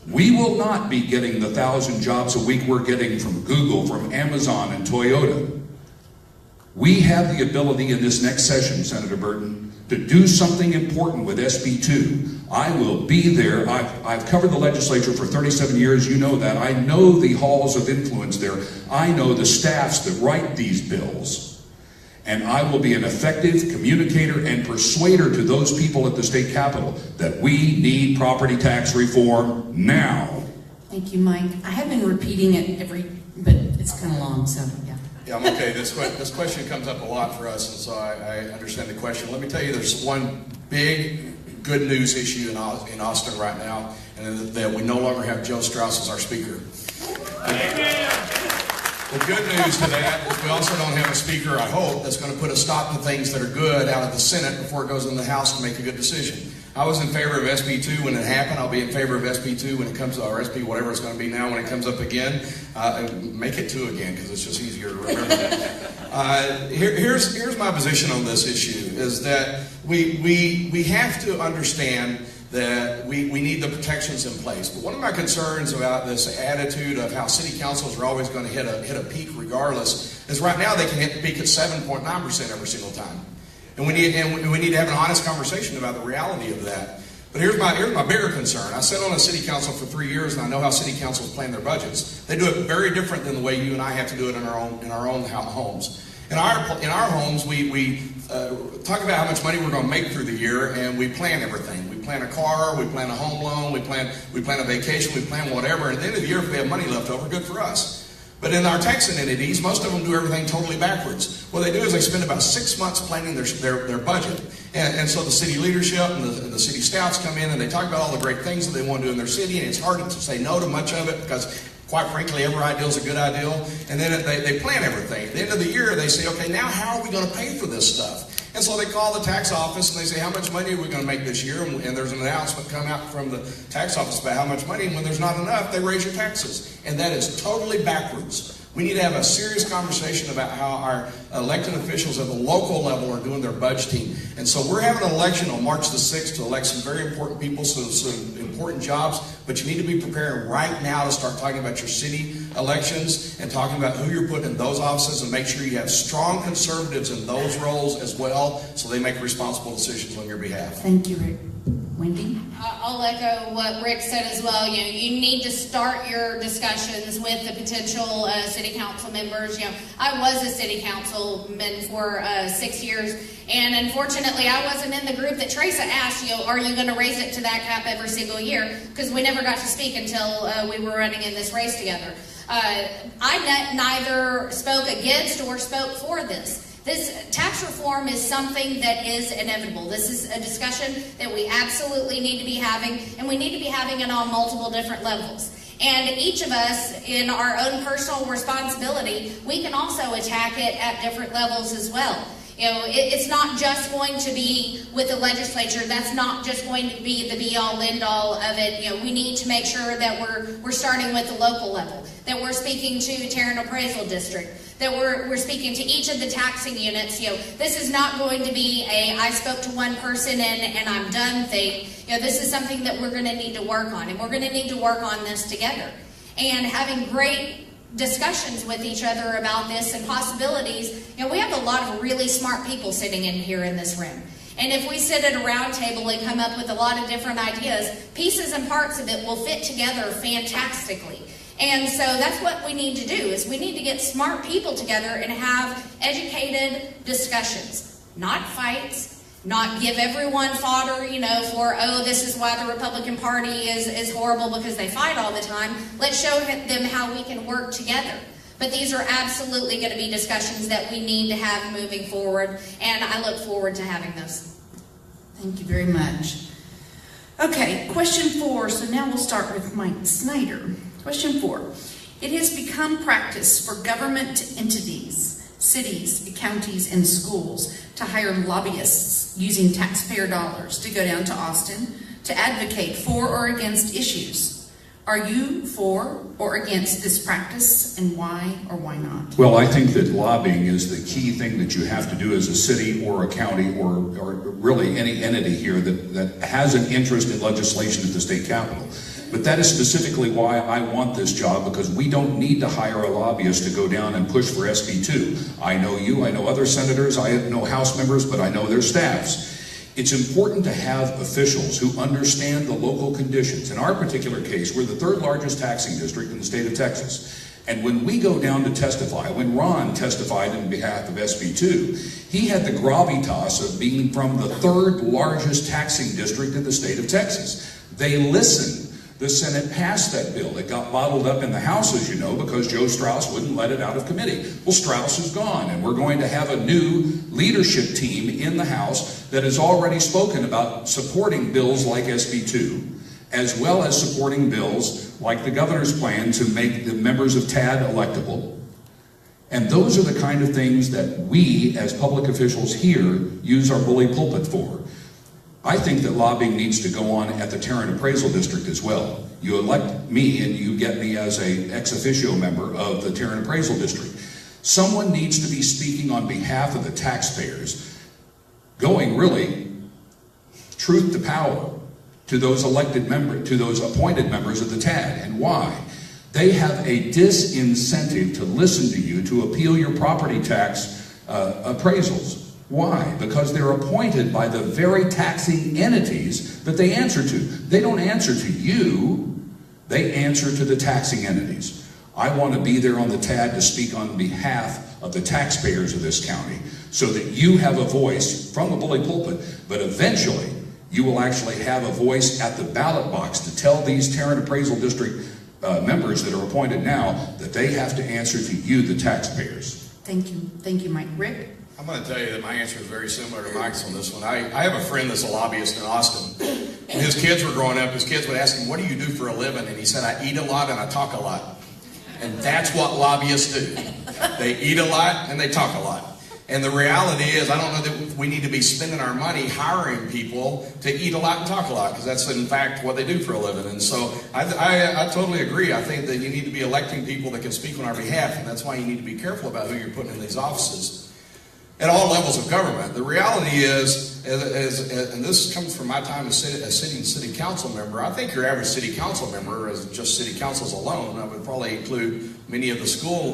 we will not be getting the 1,000 jobs a week we're getting from Google, from Amazon, and Toyota. We have the ability in this next session, Senator Burton, to do something important with SB2. I will be there. I've covered the legislature for 37 years. You know that. I know the halls of influence there. I know the staffs that write these bills. And I will be an effective communicator and persuader to those people at the state capitol that we need property tax reform now. Thank you, Mike. I have been repeating it but it's kind of long, so yeah. Yeah, I'm okay. This question comes up a lot for us, and so I understand the question. Let me tell you, there's one big good news issue in Austin right now, and that we no longer have Joe Strauss as our speaker. The good news to that is we also don't have a speaker, I hope, that's going to put a stop to things that are good out of the Senate before it goes in the House to make a good decision. I was in favor of SB2 when it happened. I'll be in favor of SB2 when it comes to, or SB whatever it's going to be now when it comes up again. Make it 2 again, because it's just easier to remember. Here's my position on this issue, is that we have to understand that we need the protections in place. But one of my concerns about this attitude of how city councils are always going to hit a peak regardless is right now they can hit the peak at 7.9% every single time. And we need to have an honest conversation about the reality of that. But here's my bigger concern. I sat on a city council for 3 years, and I know how city councils plan their budgets. They do it very different than the way you and I have to do it in our own homes. In our homes, we talk about how much money we're going to make through the year, and we plan everything. We plan a car, we plan a home loan, we plan a vacation, we plan whatever. And at the end of the year, if we have money left over, good for us. But in our taxing entities, most of them do everything totally backwards. What they do is they spend about 6 months planning their budget. And so the city leadership and the city scouts come in and they talk about all the great things that they want to do in their city, and it's hard to say no to much of it because, quite frankly, every ideal is a good ideal. And then they plan everything. At the end of the year, they say, okay, now how are we going to pay for this stuff? And so they call the tax office and they say, how much money are we going to make this year? And there's an announcement come out from the tax office about how much money. And when there's not enough, they raise your taxes. And that is totally backwards. We need to have a serious conversation about how our elected officials at the local level are doing their budgeting. And so we're having an election on March the 6th to elect some very important people, some important jobs, but you need to be preparing right now to start talking about your city elections and talking about who you're putting in those offices, and make sure you have strong conservatives in those roles as well so they make responsible decisions on your behalf. Thank you, Rick. Wendy? I'll echo what Rick said as well. You need to start your discussions with the potential city council members. I was a city councilman for 6 years, and unfortunately, I wasn't in the group that Trasa asked, are you going to raise it to that cap every single year? Because we never got to speak until we were running in this race together. I neither spoke against or spoke for this. This tax reform is something that is inevitable. This is a discussion that we absolutely need to be having, and we need to be having it on multiple different levels. And each of us, in our own personal responsibility, we can also attack it at different levels as well. It's not just going to be with the legislature. That's not just going to be the be-all, end-all of it. We need to make sure that we're starting with the local level, that we're speaking to Tarrant Appraisal District, that we're speaking to each of the taxing units. This is not going to be I spoke to one person and I'm done thing. This is something that we're going to need to work on, and we're going to need to work on this together. And having great discussions with each other about this and possibilities. We have a lot of really smart people sitting in here in this room. And if we sit at a round table and come up with a lot of different ideas, pieces and parts of it will fit together fantastically. And so that's what we need to do, is we need to get smart people together and have educated discussions, not fights, not give everyone fodder, for, this is why the Republican Party is horrible because they fight all the time. Let's show them how we can work together. But these are absolutely going to be discussions that we need to have moving forward, and I look forward to having those. Thank you very much. Okay, question 4. So now we'll start with Mike Snyder. Question 4. It has become practice for government entities, cities, counties, and schools to hire lobbyists using taxpayer dollars to go down to Austin to advocate for or against issues. Are you for or against this practice, and why or why not? Well, I think that lobbying is the key thing that you have to do as a city or a county or really any entity here that has an interest in legislation at the state capitol. But that is specifically why I want this job, because we don't need to hire a lobbyist to go down and push for SB 2. I know you, I know other senators, I know House members, but I know their staffs. It's important to have officials who understand the local conditions. In our particular case, we're the 3rd largest taxing district in the state of Texas. And when we go down to testify, when Ron testified in behalf of SB 2, he had the gravitas of being from the 3rd largest taxing district in the state of Texas. They listened. The Senate passed that bill. It got bottled up in the House, as you know, because Joe Strauss wouldn't let it out of committee. Well, Strauss is gone, and we're going to have a new leadership team in the House that has already spoken about supporting bills like SB 2, as well as supporting bills like the governor's plan to make the members of TAD electable. And those are the kind of things that we, as public officials here, use our bully pulpit for. I think that lobbying needs to go on at the Tarrant Appraisal District as well. You elect me and you get me as an ex officio member of the Tarrant Appraisal District. Someone needs to be speaking on behalf of the taxpayers, going really truth to power to those elected members, to those appointed members of the TAD. And why? They have a disincentive to listen to you to appeal your property tax appraisals. Why? Because they're appointed by the very taxing entities that they answer to. They don't answer to you, they answer to the taxing entities. I want to be there on the TAD to speak on behalf of the taxpayers of this county so that you have a voice from the bully pulpit, but eventually you will actually have a voice at the ballot box to tell these Tarrant Appraisal District members that are appointed now that they have to answer to you, the taxpayers. Thank you. Thank you, Mike. Rick? I'm going to tell you that my answer is very similar to Mike's on this one. I have a friend that's a lobbyist in Austin. When his kids were growing up, his kids would ask him, what do you do for a living? And he said, I eat a lot and I talk a lot. And that's what lobbyists do. They eat a lot and they talk a lot. And the reality is, I don't know that we need to be spending our money hiring people to eat a lot and talk a lot, because that's in fact what they do for a living. And so I totally agree. I think that you need to be electing people that can speak on our behalf, and that's why you need to be careful about who you're putting in these offices at all levels of government. The reality is, and this comes from my time as city council member, I think your average city council member, as just city councils alone, I would probably include many of the school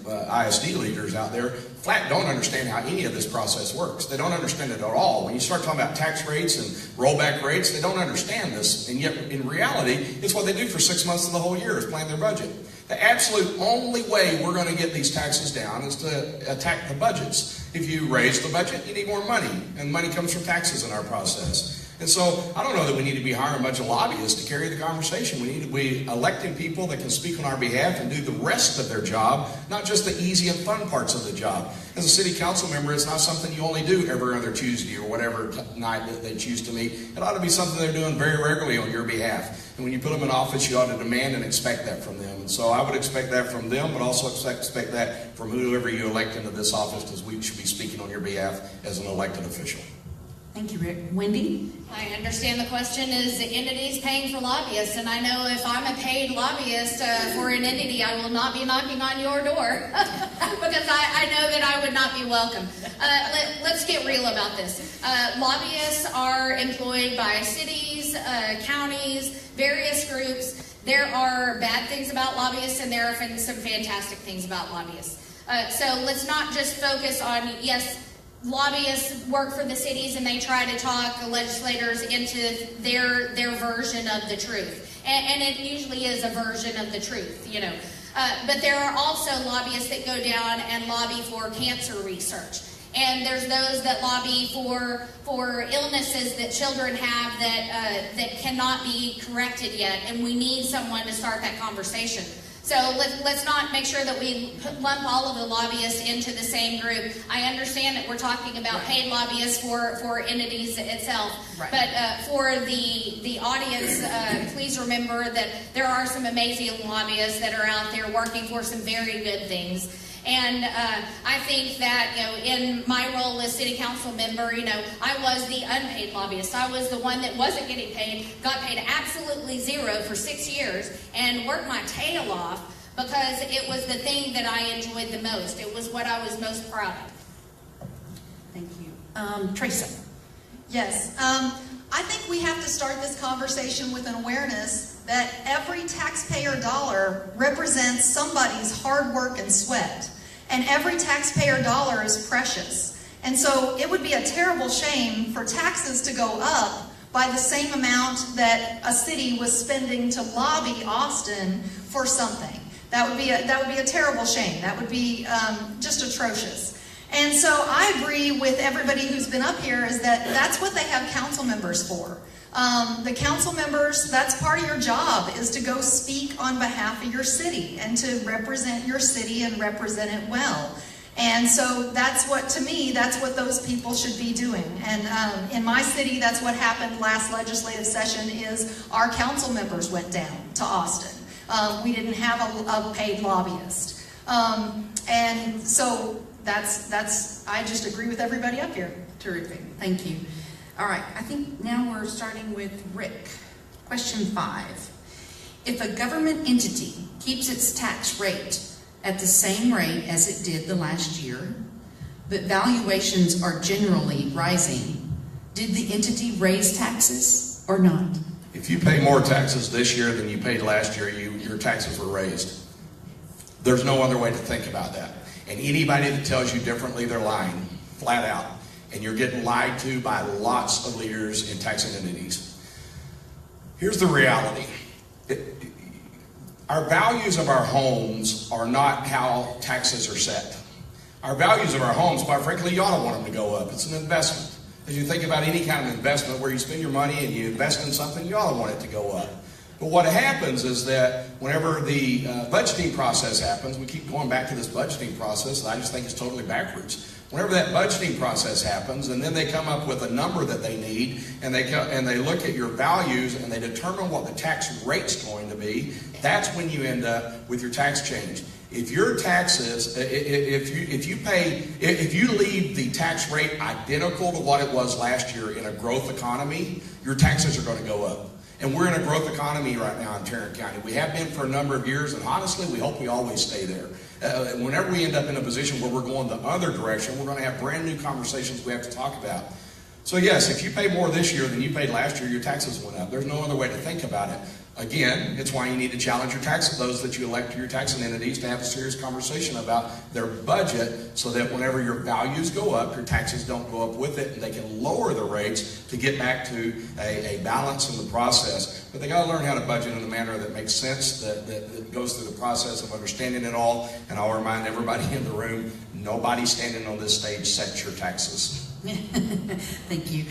ISD leaders out there, flat don't understand how any of this process works. They don't understand it at all. When you start talking about tax rates and rollback rates, they don't understand this. And yet, in reality, it's what they do for 6 months of the whole year is plan their budget. The absolute only way we're going to get these taxes down is to attack the budgets. If you raise the budget, you need more money, and money comes from taxes in our process. And so I don't know that we need to be hiring a bunch of lobbyists to carry the conversation. We need to be electing people that can speak on our behalf and do the rest of their job, not just the easy and fun parts of the job. As a city council member, it's not something you only do every other Tuesday or whatever night that they choose to meet. It ought to be something they're doing very regularly on your behalf. And when you put them in office, you ought to demand and expect that from them. And so I would expect that from them, but also expect that from whoever you elect into this office, because we should be speaking on your behalf as an elected official. Thank you, Rick. Wendy? I understand the question is the entities paying for lobbyists, and I know if I'm a paid lobbyist for an entity, I will not be knocking on your door because I know that I would not be welcome. Let's get real about this. Lobbyists are employed by cities, counties, various groups. There are bad things about lobbyists, and there are some fantastic things about lobbyists. So let's not just focus on, yes, lobbyists work for the cities and they try to talk legislators into their version of the truth. And it usually is a version of the truth, you know. But there are also lobbyists that go down and lobby for cancer research. And there's those that lobby for illnesses that children have that cannot be corrected yet. And we need someone to start that conversation. So let's not make sure that we lump all of the lobbyists into the same group. I understand that we're talking about paid lobbyists for entities itself, but for the audience, please remember that there are some amazing lobbyists that are out there working for some very good things. And I think that, in my role as city council member, I was the unpaid lobbyist. I was the one that wasn't getting paid, got paid absolutely zero for 6 years, and worked my tail off because it was the thing that I enjoyed the most. It was what I was most proud of. Thank you. Trasa. Yes. I think we have to start this conversation with an awareness that every taxpayer dollar represents somebody's hard work and sweat. And every taxpayer dollar is precious. And so it would be a terrible shame for taxes to go up by the same amount that a city was spending to lobby Austin for something. That would be a terrible shame. That would be just atrocious. And so I agree with everybody who's been up here is that that's what they have council members for. The council members, that's part of your job, is to go speak on behalf of your city and to represent your city and represent it well. And so that's what, to me, that's what those people should be doing. And in my city, that's what happened last legislative session is our council members went down to Austin. We didn't have a paid lobbyist. And so that's I just agree with everybody up here. Terrific. Thank you. All right, I think now we're starting with Rick. Question 5. If a government entity keeps its tax rate at the same rate as it did the last year, but valuations are generally rising, did the entity raise taxes or not? If you pay more taxes this year than you paid last year, your taxes were raised. There's no other way to think about that. And anybody that tells you differently, they're lying, flat out. And you're getting lied to by lots of leaders in taxing entities. Here's the reality. Our values of our homes are not how taxes are set. Our values of our homes, quite frankly, you ought to want them to go up. It's an investment. As you think about any kind of investment where you spend your money and you invest in something, you ought to want it to go up. But what happens is that whenever the budgeting process happens, we keep going back to this budgeting process, and I just think it's totally backwards. Whenever that budgeting process happens, and then they come up with a number that they need, and they look at your values, and they determine what the tax rate's going to be, that's when you end up with your tax change. If your taxes, if you leave the tax rate identical to what it was last year in a growth economy, your taxes are going to go up. And we're in a growth economy right now in Tarrant County. We have been for a number of years, and honestly, we hope we always stay there. Whenever we end up in a position where we're going the other direction, we're going to have brand new conversations we have to talk about. So yes, if you pay more this year than you paid last year, your taxes went up. There's no other way to think about it. Again, it's why you need to challenge your those that you elect to your taxing entities to have a serious conversation about their budget so that whenever your values go up, your taxes don't go up with it, and they can lower the rates to get back to a balance in the process. But they got to learn how to budget in a manner that makes sense, that goes through the process of understanding it all. And I'll remind everybody in the room, nobody standing on this stage sets your taxes. Thank you.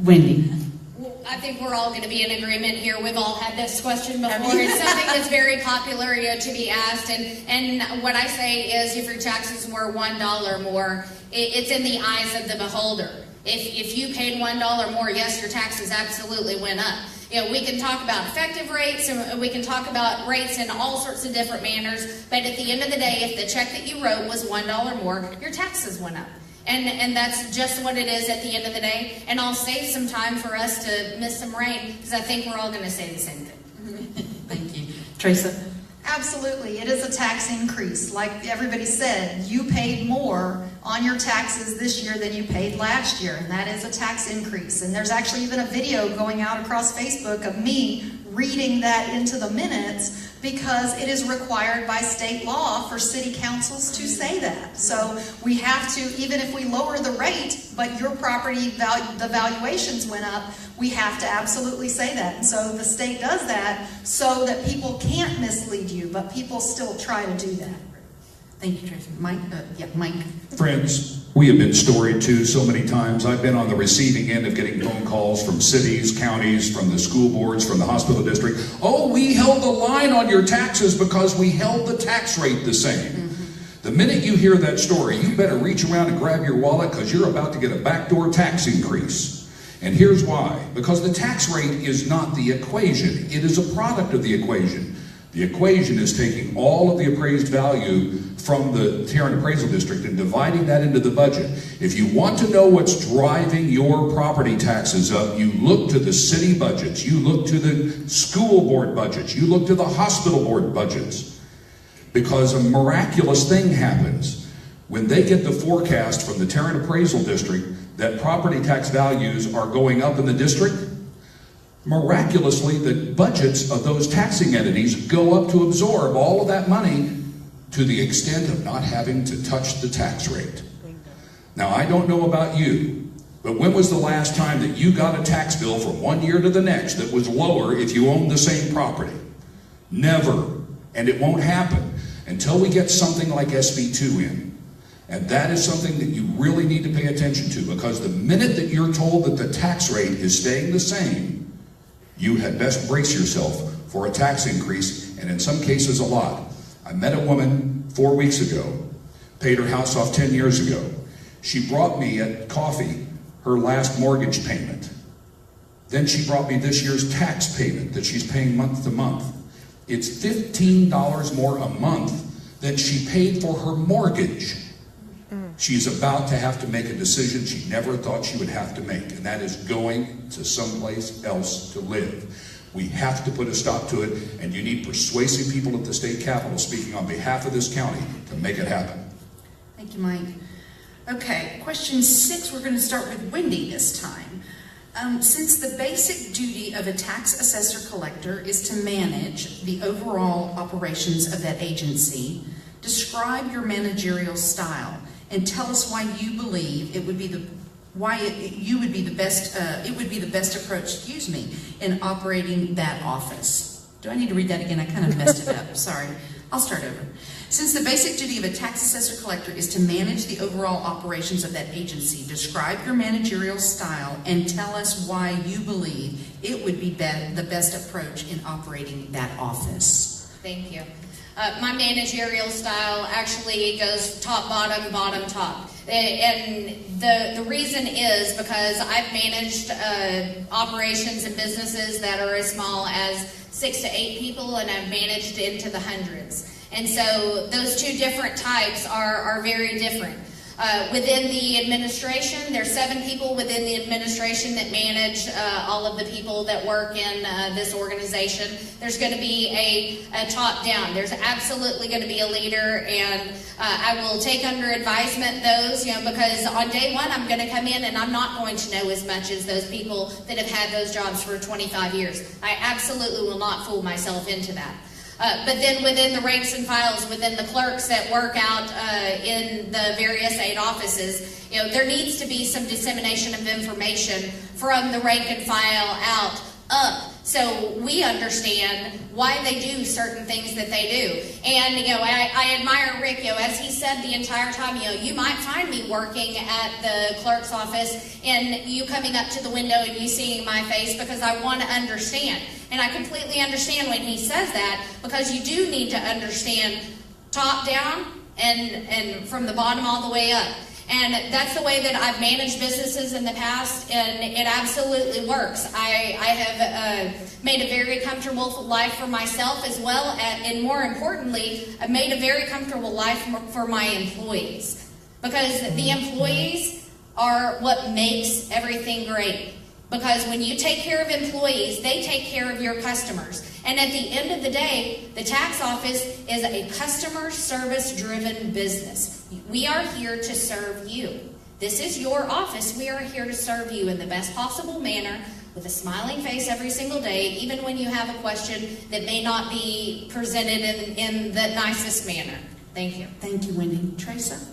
Wendy. Well, I think we're all going to be in agreement here. We've all had this question before. It's something that's very popular to be asked. And what I say is if your taxes were $1 more, it's in the eyes of the beholder. If you paid $1 more, yes, your taxes absolutely went up. We can talk about effective rates, and we can talk about rates in all sorts of different manners, but at the end of the day, if the check that you wrote was $1 more, your taxes went up. And that's just what it is at the end of the day. And I'll save some time for us to miss some rain, because I think we're all going to say the same thing. Thank you. Trasa? Absolutely. It is a tax increase. Like everybody said, you paid more on your taxes this year than you paid last year, and that is a tax increase. And there's actually even a video going out across Facebook of me reading that into the minutes, because it is required by state law for city councils to say that. So we have to, even if we lower the rate, but your property the valuations went up, we have to absolutely say that. And so the state does that so that people can't mislead you, but people still try to do that. Thank you, Tracy. Mike? Mike. Friends, we have been storied too so many times. I've been on the receiving end of getting phone calls from cities, counties, from the school boards, from the hospital district. Oh, we held the line on your taxes because we held the tax rate the same. The minute you hear that story, you better reach around and grab your wallet because you're about to get a backdoor tax increase. And here's why. Because the tax rate is not the equation. It is a product of the equation. The equation is taking all of the appraised value from the Tarrant Appraisal District and dividing that into the budget. If you want to know what's driving your property taxes up, you look to the city budgets, you look to the school board budgets, you look to the hospital board budgets. Because a miraculous thing happens. When they get the forecast from the Tarrant Appraisal District that property tax values are going up in the district, miraculously the budgets of those taxing entities go up to absorb all of that money to the extent of not having to touch the tax rate. Now, I don't know about you, but when was the last time that you got a tax bill from one year to the next that was lower if you owned the same property? Never. And it won't happen until we get something like SB2 in. And that is something that you really need to pay attention to, because the minute that you're told that the tax rate is staying the same, you had best brace yourself for a tax increase, and in some cases a lot. I met a woman 4 weeks ago, paid her house off 10 years ago. She brought me at coffee her last mortgage payment. Then she brought me this year's tax payment that she's paying month to month. It's $15 more a month than she paid for her mortgage. She's about to have to make a decision she never thought she would have to make, and that is going to someplace else to live. We have to put a stop to it, and you need persuasive people at the state capitol speaking on behalf of this county to make it happen. Thank you, Mike. Okay, question 6, we're going to start with Wendy this time. Since the basic duty of a tax assessor collector is to manage the overall operations of that agency, describe your managerial style and tell us why you believe it would be the best approach, in operating that office. Do I need to read that again? I kind of messed it up. Sorry. I'll start over. Since the basic duty of a tax assessor collector is to manage the overall operations of that agency, describe your managerial style and tell us why you believe it would be the best approach in operating that office. Thank you. My managerial style actually goes top, bottom, bottom, top. And the reason is because I've managed operations and businesses that are as small as 6 to 8 people, and I've managed into the hundreds. And so those two different types are very different. Within the administration, there's 7 people within the administration that manage all of the people that work in this organization. There's going to be a top-down. There's absolutely going to be a leader, and I will take under advisement those, because on day one I'm going to come in and I'm not going to know as much as those people that have had those jobs for 25 years. I absolutely will not fool myself into that. But then within the ranks and files, within the clerks that work out in the various 8 offices, there needs to be some dissemination of information from the rank and file out up, so we understand why they do certain things that they do. And I admire Rick, as he said the entire time, you might find me working at the clerk's office and you coming up to the window and you seeing my face, because I want to understand. And I completely understand when he says that, because you do need to understand top down and from the bottom all the way up. And that's the way that I've managed businesses in the past, and it absolutely works. I have made a very comfortable life for myself as well, and more importantly, I've made a very comfortable life for my employees. Because the employees are what makes everything great. Because when you take care of employees, they take care of your customers. And at the end of the day, the tax office is a customer service-driven business. We are here to serve you. This is your office. We are here to serve you in the best possible manner, with a smiling face every single day, even when you have a question that may not be presented in the nicest manner. Thank you. Thank you, Wendy. Trasa?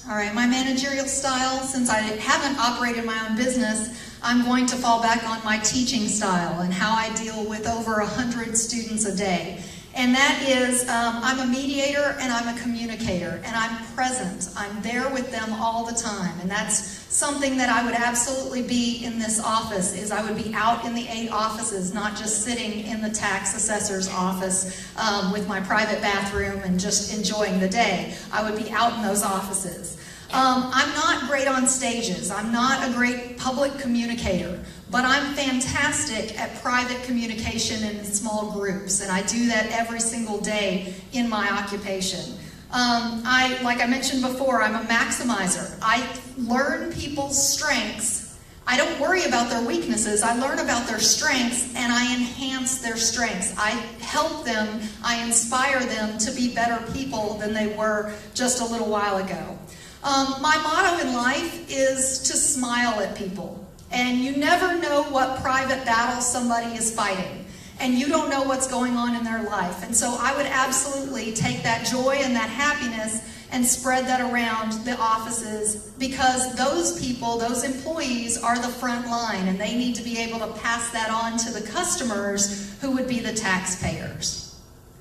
All right, my managerial style, since I haven't operated my own business, I'm going to fall back on my teaching style and how I deal with over 100 students a day. And that is, I'm a mediator and I'm a communicator, and I'm present. I'm there with them all the time, and that's something that I would absolutely be in this office, is I would be out in the 8 offices, not just sitting in the tax assessor's office with my private bathroom and just enjoying the day. I would be out in those offices. I'm not great on stages. I'm not a great public communicator, but I'm fantastic at private communication and in small groups, and I do that every single day in my occupation. Like I mentioned before, I'm a maximizer. I learn people's strengths. I don't worry about their weaknesses. I learn about their strengths, and I enhance their strengths. I help them, I inspire them to be better people than they were just a little while ago. My motto in life is to smile at people. And you never know what private battle somebody is fighting. And you don't know what's going on in their life. And so I would absolutely take that joy and that happiness and spread that around the offices, because those people, those employees, are the front line, and they need to be able to pass that on to the customers, who would be the taxpayers.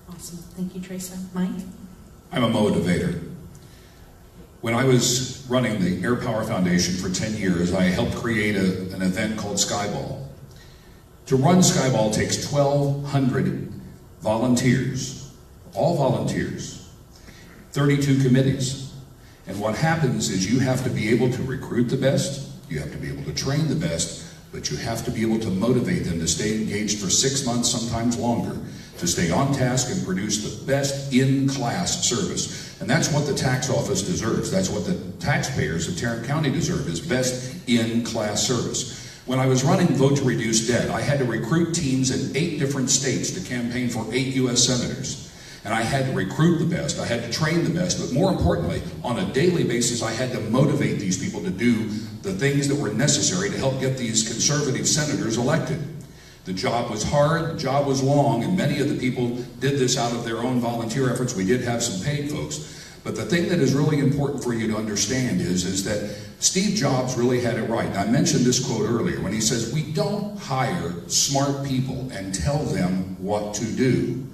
Awesome. Thank you, Trasa. Mike? I'm a motivator. When I was running the Air Power Foundation for 10 years, I helped create an event called Skyball. To run Skyball takes 1,200 volunteers, all volunteers, 32 committees. And what happens is you have to be able to recruit the best, you have to be able to train the best, but you have to be able to motivate them to stay engaged for 6 months, sometimes longer, to stay on task and produce the best in-class service. And that's what the tax office deserves. That's what the taxpayers of Tarrant County deserve, is best in-class service. When I was running Vote to Reduce Debt, I had to recruit teams in 8 different states to campaign for 8 U.S. senators. And I had to recruit the best, I had to train the best, but more importantly, on a daily basis, I had to motivate these people to do the things that were necessary to help get these conservative senators elected. The job was hard, the job was long, and many of the people did this out of their own volunteer efforts. We did have some paid folks. But the thing that is really important for you to understand is that Steve Jobs really had it right. I mentioned this quote earlier when he says, "We don't hire smart people and tell them what to do."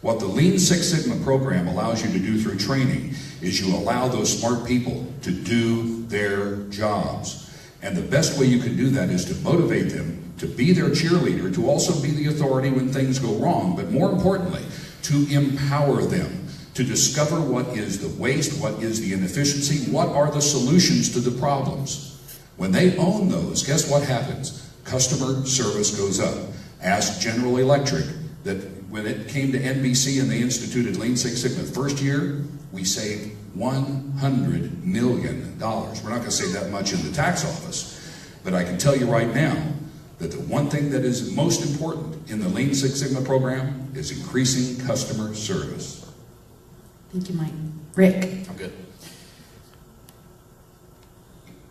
What the Lean Six Sigma program allows you to do through training is you allow those smart people to do their jobs. And the best way you can do that is to motivate them, to be their cheerleader, to also be the authority when things go wrong, but more importantly, to empower them, to discover what is the waste, what is the inefficiency, what are the solutions to the problems. When they own those, guess what happens? Customer service goes up. Ask General Electric that when it came to NBC and they instituted Lean Six Sigma, the first year, we saved $100 million. We're not going to save that much in the tax office, but I can tell you right now that the one thing that is most important in the Lean Six Sigma program is increasing customer service. Thank you, Mike. Rick? I'm good.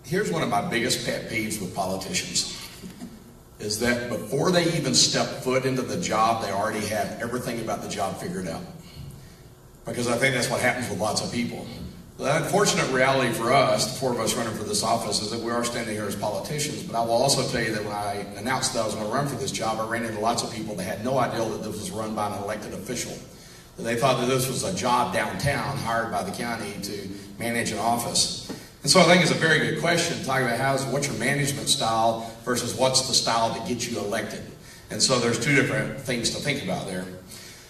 Here's one of my biggest pet peeves with politicians, is that before they even step foot into the job, they already have everything about the job figured out. Because I think that's what happens with lots of people. The unfortunate reality for us, the 4 of us running for this office, is that we are standing here as politicians, but I will also tell you that when I announced that I was going to run for this job, I ran into lots of people that had no idea that this was run by an elected official. They thought that this was a job downtown hired by the county to manage an office. And so I think it's a very good question, talking about what's your management style versus what's the style that gets you elected. And so there's 2 different things to think about there.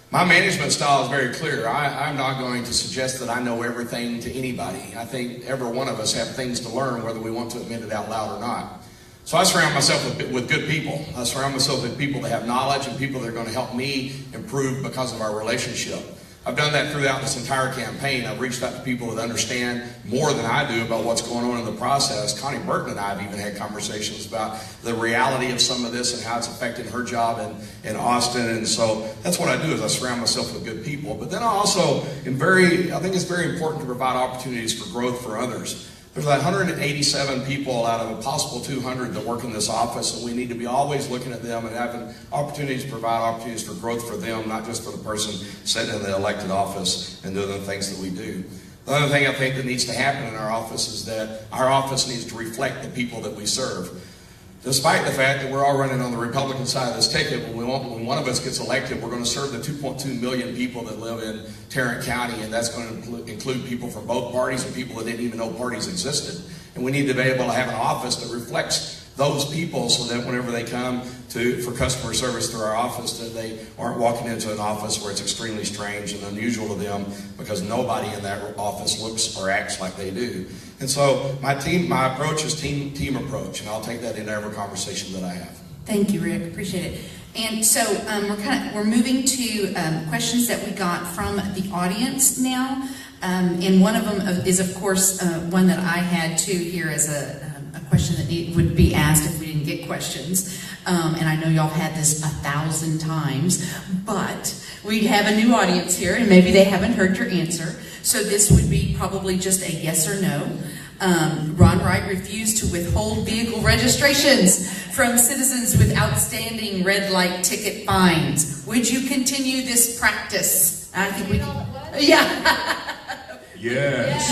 My management style is very clear. I'm not going to suggest that I know everything to anybody. I think every one of us have things to learn, whether we want to admit it out loud or not. So I surround myself with good people. I surround myself with people that have knowledge and people that are going to help me improve because of our relationship. I've done that throughout this entire campaign. I've reached out to people that understand more than I do about what's going on in the process. Konni Burton and I have even had conversations about the reality of some of this and how it's affecting her job in Austin. And so that's what I do, is I surround myself with good people. But then I also I think it's very important to provide opportunities for growth for others. There's like 187 people out of a possible 200 that work in this office, and we need to be always looking at them and having opportunities to provide opportunities for growth for them, not just for the person sitting in the elected office and doing the things that we do. The other thing I think that needs to happen in our office is that our office needs to reflect the people that we serve. despite the fact that we're all running on the Republican side of this ticket, when one of us gets elected, we're going to serve the 2.2 million people that live in Tarrant County, and that's going to include people from both parties and people that didn't even know parties existed. And we need to be able to have an office that reflects those people so that whenever they come for customer service through our office, that they aren't walking into an office where it's extremely strange and unusual to them because nobody in that office looks or acts like they do. And so my approach is team approach, and I'll take that into every conversation that I have. Thank you, Rick. Appreciate it. And so we're moving to questions that we got from the audience now, and one of them is, of course, one that I had too here as a question that would be asked if we didn't get questions. And I know y'all had this 1,000 times, but we have a new audience here, and maybe they haven't heard your answer. So this would be probably just a yes or no. Ron Wright refused to withhold vehicle registrations from citizens with outstanding red light ticket fines. Would you continue this practice? I think we can. Yeah. Yes.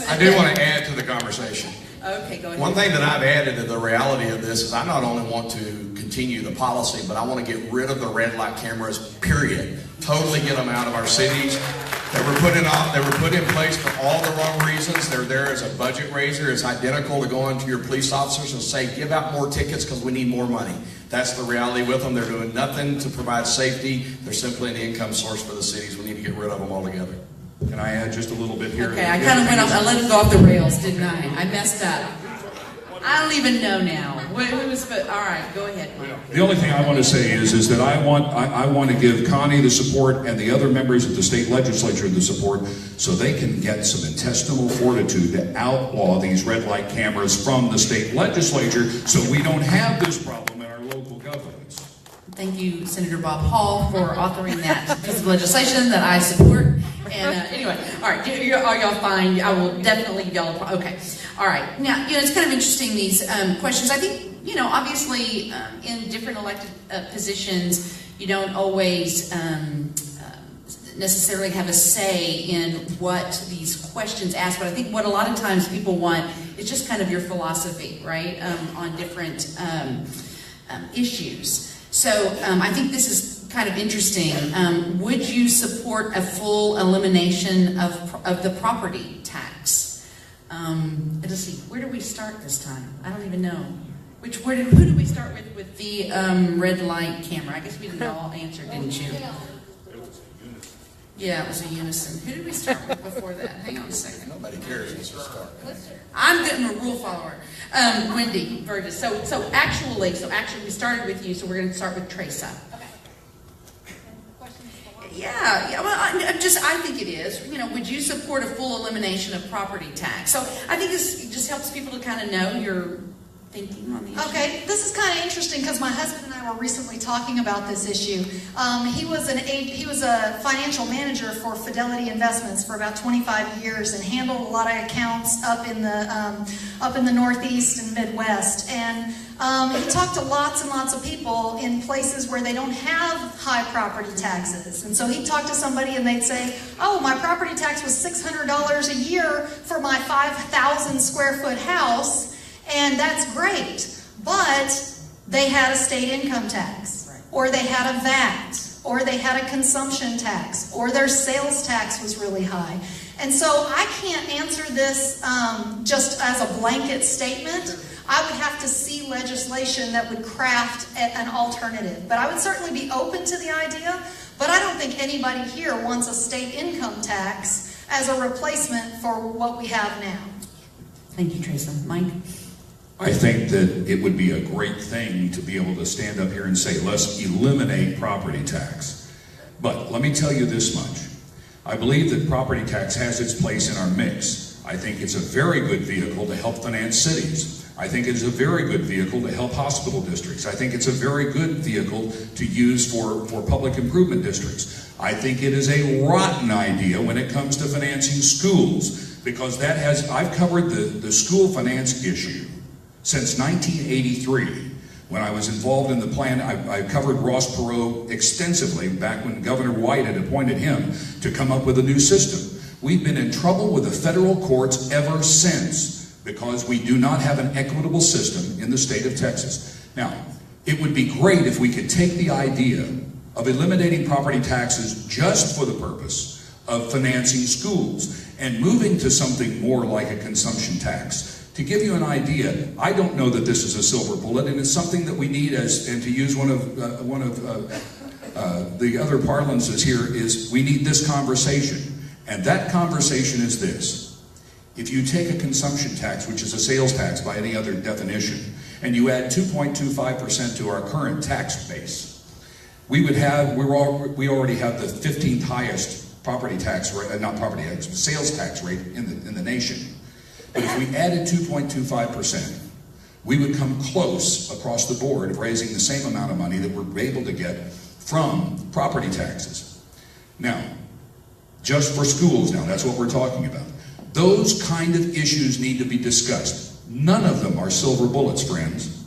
I do want to add to the conversation. Okay, go ahead. One thing that I've added to the reality of this is I not only want to continue the policy, but I want to get rid of the red light cameras, period. Totally get them out of our cities. They were put in place for all the wrong reasons. They're there as a budget raiser. It's identical to going to your police officers and say, give out more tickets because we need more money. That's the reality with them. They're doing nothing to provide safety. They're simply an income source for the cities. We need to get rid of them altogether. Can I add just a little bit here? Okay, I kind of went off. I let it go off the rails, didn't I? I messed up. I don't even know now. All right, go ahead. The only thing I want to say is that I want to give Konni the support and the other members of the state legislature the support so they can get some intestinal fortitude to outlaw these red light cameras from the state legislature so we don't have this problem in our local governments. Thank you, Senator Bob Hall, for authoring that piece of legislation that I support. And anyway, all right, are y'all fine? I will definitely give y'all okay. All right, now, it's kind of interesting, these questions. I think, obviously in different elected positions, you don't always necessarily have a say in what these questions ask, but I think what a lot of times people want is just kind of your philosophy, right, on different issues. So I think this is kind of interesting. Would you support a full elimination of the property tax? Let's see, where do we start this time? I don't even know. Who did we start with the red light camera? I guess we didn't all answer, didn't you? Yeah, it was a unison. Who did we start with before that? Hang on a second. Nobody cares what's the start. I'm getting a rule follower. Wendy Burgess. So actually we started with you, so we're going to start with Trasa. Okay. Yeah. Well, I think it is. Would you support a full elimination of property tax? So I think this just helps people to kind of know your thinking on the issue. Okay, this is kind of interesting because my husband and I were recently talking about this issue. He was a financial manager for Fidelity Investments for about 25 years and handled a lot of accounts up in the Northeast and Midwest. And he talked to lots and lots of people in places where they don't have high property taxes. And so he'd talk to somebody and they'd say, oh, my property tax was $600 a year for my 5,000 square foot house. And that's great, but they had a state income tax, or they had a VAT, or they had a consumption tax, or their sales tax was really high. And so I can't answer this just as a blanket statement. I would have to see legislation that would craft an alternative. But I would certainly be open to the idea, but I don't think anybody here wants a state income tax as a replacement for what we have now. Thank you, Trasa. Mike? I think that it would be a great thing to be able to stand up here and say, let's eliminate property tax. But let me tell you this much. I believe that property tax has its place in our mix. I think it's a very good vehicle to help finance cities. I think it is a very good vehicle to help hospital districts. I think it's a very good vehicle to use for public improvement districts. I think it is a rotten idea when it comes to financing schools, because I've covered the school finance issue since 1983, when I was involved in the plan. I covered Ross Perot extensively back when Governor White had appointed him to come up with a new system. We've been in trouble with the federal courts ever since, because we do not have an equitable system in the state of Texas. Now, it would be great if we could take the idea of eliminating property taxes just for the purpose of financing schools and moving to something more like a consumption tax. To give you an idea, I don't know that this is a silver bullet, and it's something that we need as, and to use one of the other parlances here, is we need this conversation. And that conversation is this. If you take a consumption tax, which is a sales tax by any other definition, and you add 2.25% to our current tax base, we already have the 15th highest property tax rate, not property tax, sales tax rate in the nation. But if we added 2.25%, we would come close across the board of raising the same amount of money that we're able to get from property taxes. Now, just for schools now, that's what we're talking about. Those kind of issues need to be discussed. None of them are silver bullets, friends,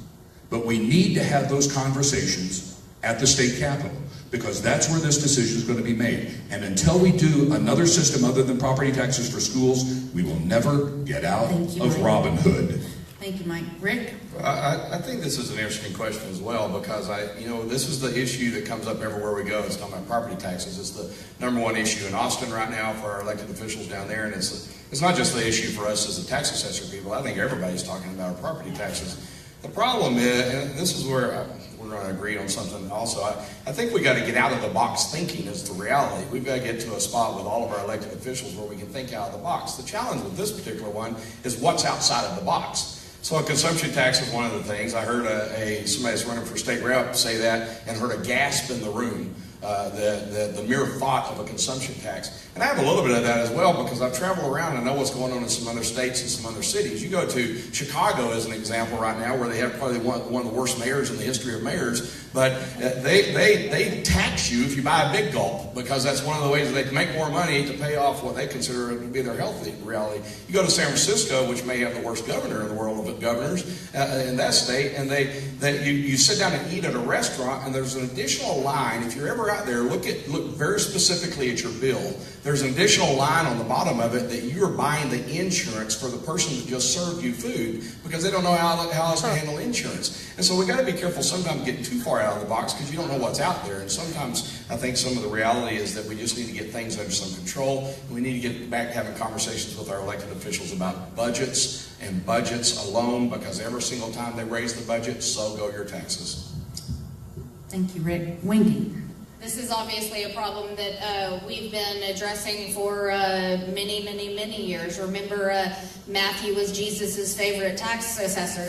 but we need to have those conversations at the state capitol, because that's where this decision is going to be made. And until we do another system other than property taxes for schools, we will never get out of Robin Hood. Thank you, Mike. Rick? I think this is an interesting question as well, because this is the issue that comes up everywhere we go. It's talking about property taxes. It's the number one issue in Austin right now for our elected officials down there, and it's not just the issue for us as the tax assessor people. I think everybody's talking about our property taxes. The problem is, and this is where we're going to agree on something also, I think we got to get out of the box thinking is the reality. We've got to get to a spot with all of our elected officials where we can think out of the box. The challenge with this particular one is what's outside of the box. So a consumption tax is one of the things. I heard somebody that's running for state rep say that and heard a gasp in the room, the mere thought of a consumption tax. And I have a little bit of that as well, because I've traveled around and know what's going on in some other states and some other cities. You go to Chicago as an example right now, where they have probably one of the worst mayors in the history of mayors, but they tax you if you buy a big gulp, because that's one of the ways that they can make more money to pay off what they consider to be their healthy reality. You go to San Francisco, which may have the worst governor in the world of governors in that state, and you sit down and eat at a restaurant, and there's an additional line. If you're ever out there, look very specifically at your bill. There's an additional line on the bottom of it that you're buying the insurance for the person that just served you food, because they don't know how else to handle insurance. And so we got to be careful sometimes getting too far out of the box, because you don't know what's out there. And sometimes I think some of the reality is that we just need to get things under some control. We need to get back to having conversations with our elected officials about budgets and budgets alone, because every single time they raise the budget, so go your taxes. Thank you, Rick. Wendy? This is obviously a problem that we've been addressing for many, many, many years. Remember, Matthew was Jesus's favorite tax assessor.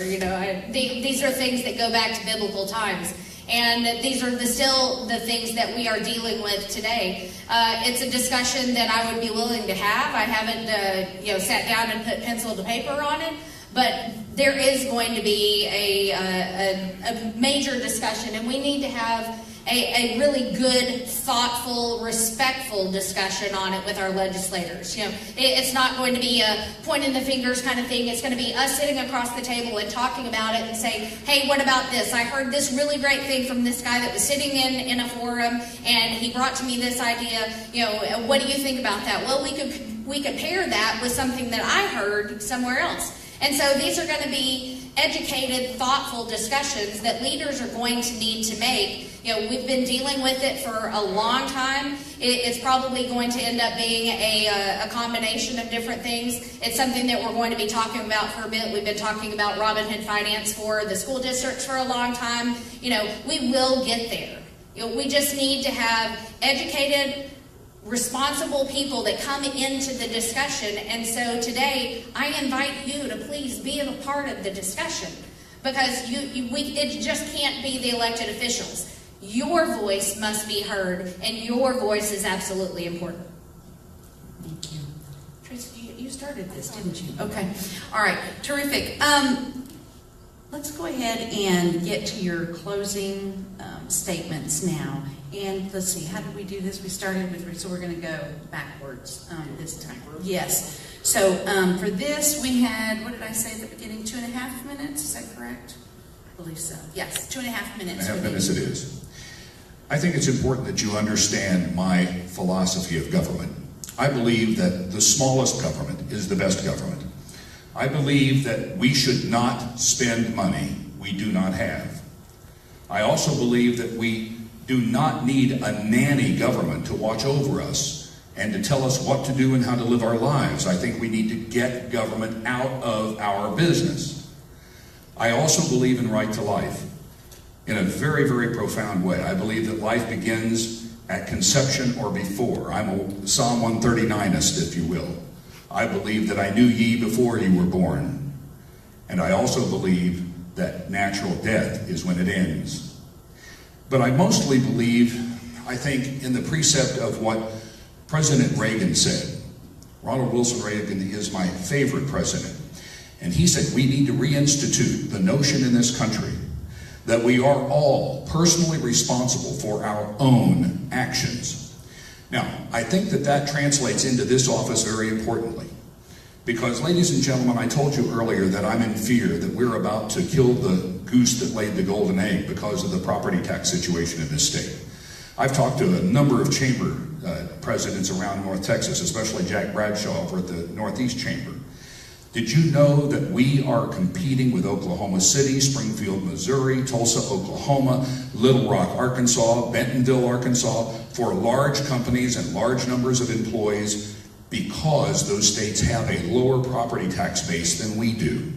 These are things that go back to biblical times. And these are still the things that we are dealing with today. It's a discussion that I would be willing to have. I haven't sat down and put pencil to paper on it, but there is going to be a major discussion, and we need to have a really good, thoughtful, respectful discussion on it with our legislators. It's not going to be a pointing the fingers kind of thing. It's going to be us sitting across the table and talking about it and saying, hey, what about this? I heard this really great thing from this guy that was sitting in a forum, and he brought to me this idea. What do you think about that? Well, we could pair that with something that I heard somewhere else. And so these are going to be educated, thoughtful discussions that leaders are going to need to make. We've been dealing with it for a long time. It's probably going to end up being a combination of different things. It's something that we're going to be talking about for a bit. We've been talking about Robin Hood finance for the school districts for a long time. We will get there. We just need to have educated, responsible people that come into the discussion. And so today, I invite you to please be a part of the discussion, because it just can't be the elected officials. Your voice must be heard, and your voice is absolutely important. Thank you. Tracy, you started this, didn't you? Okay. All right. Terrific. Let's go ahead and get to your closing statements now. And let's see, how did we do this? We started with, so we're going to go backwards this time. Yes. So for this, we had, what did I say at the beginning? 2.5 minutes? Is that correct? I believe so. Yes, 2.5 minutes. 2.5 minutes it is. I think it's important that you understand my philosophy of government. I believe that the smallest government is the best government. I believe that we should not spend money we do not have. I also believe that we do not need a nanny government to watch over us and to tell us what to do and how to live our lives. I think we need to get government out of our business. I also believe in right to life in a very, very profound way. I believe that life begins at conception or before. I'm a Psalm 139ist, if you will. I believe that I knew ye before ye were born. And I also believe that natural death is when it ends. But I mostly believe, I think, in the precept of what President Reagan said. Ronald Wilson Reagan is my favorite president. And he said we need to reinstitute the notion in this country that we are all personally responsible for our own actions. Now, I think that that translates into this office very importantly. Because, ladies and gentlemen, I told you earlier that I'm in fear that we're about to kill the goose that laid the golden egg because of the property tax situation in this state. I've talked to a number of chamber presidents around North Texas, especially Jack Bradshaw over at the Northeast Chamber. Did you know that we are competing with Oklahoma City, Springfield, Missouri, Tulsa, Oklahoma, Little Rock, Arkansas, Bentonville, Arkansas, for large companies and large numbers of employees because those states have a lower property tax base than we do?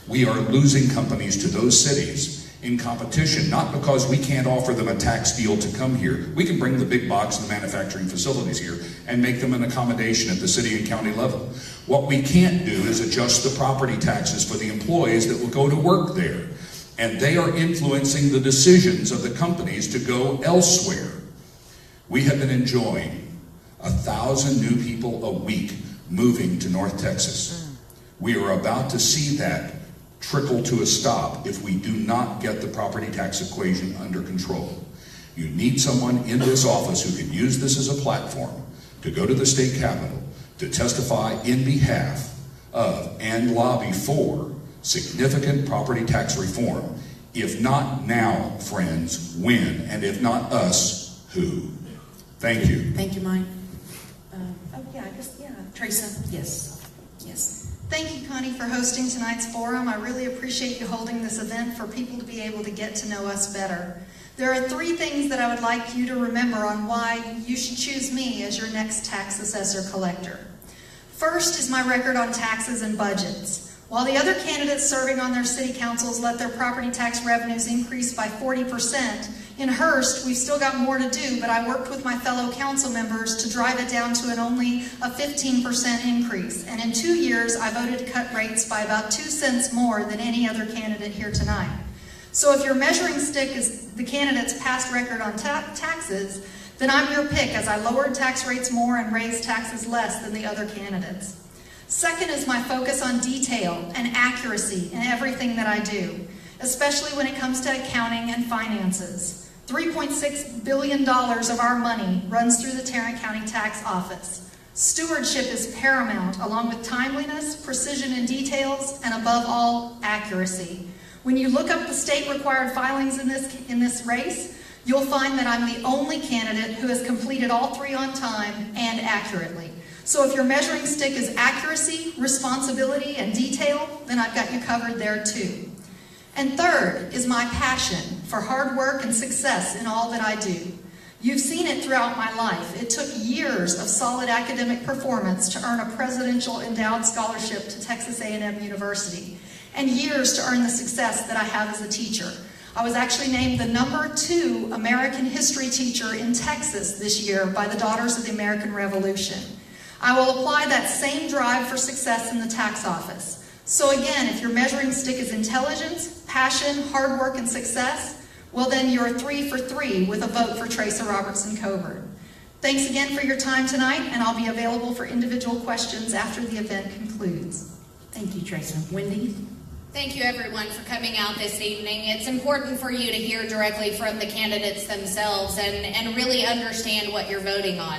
We are losing companies to those cities in competition, not because we can't offer them a tax deal to come here. We can bring the big box and the manufacturing facilities here and make them an accommodation at the city and county level. What we can't do is adjust the property taxes for the employees that will go to work there. And they are influencing the decisions of the companies to go elsewhere. We have been enjoying 1,000 new people a week moving to North Texas. We are about to see that trickle to a stop if we do not get the property tax equation under control. You need someone in this office who can use this as a platform to go to the state capitol to testify in behalf of and lobby for significant property tax reform. If not now, friends, when? And if not us, who? Thank you. Thank you, Mike. Trasa, yes. Thank you, Konni, for hosting tonight's forum. I really appreciate you holding this event for people to be able to get to know us better. There are 3 things that I would like you to remember on why you should choose me as your next tax assessor collector. First is my record on taxes and budgets. While the other candidates serving on their city councils let their property tax revenues increase by 40%, in Hearst, we've still got more to do, but I worked with my fellow council members to drive it down to only a 15% increase. And in 2 years, I voted to cut rates by about 2 cents more than any other candidate here tonight. So if your measuring stick is the candidate's past record on taxes, then I'm your pick, as I lowered tax rates more and raised taxes less than the other candidates. Second is my focus on detail and accuracy in everything that I do, especially when it comes to accounting and finances. $3.6 billion of our money runs through the Tarrant County Tax Office. Stewardship is paramount, along with timeliness, precision in details, and above all, accuracy. When you look up the state-required filings in this race, you'll find that I'm the only candidate who has completed all 3 on time and accurately. So if your measuring stick is accuracy, responsibility, and detail, then I've got you covered there too. And third is my passion for hard work and success in all that I do. You've seen it throughout my life. It took years of solid academic performance to earn a presidential endowed scholarship to Texas A&M University, and years to earn the success that I have as a teacher. I was actually named the #2 American history teacher in Texas this year by the Daughters of the American Revolution. I will apply that same drive for success in the tax office. So again, if your measuring stick is intelligence, passion, hard work, and success, well then you're 3 for 3 with a vote for Trasa Coburn. Thanks again for your time tonight, and I'll be available for individual questions after the event concludes. Thank you, Trasa. Wendy? Thank you, everyone, for coming out this evening. It's important for you to hear directly from the candidates themselves and really understand what you're voting on.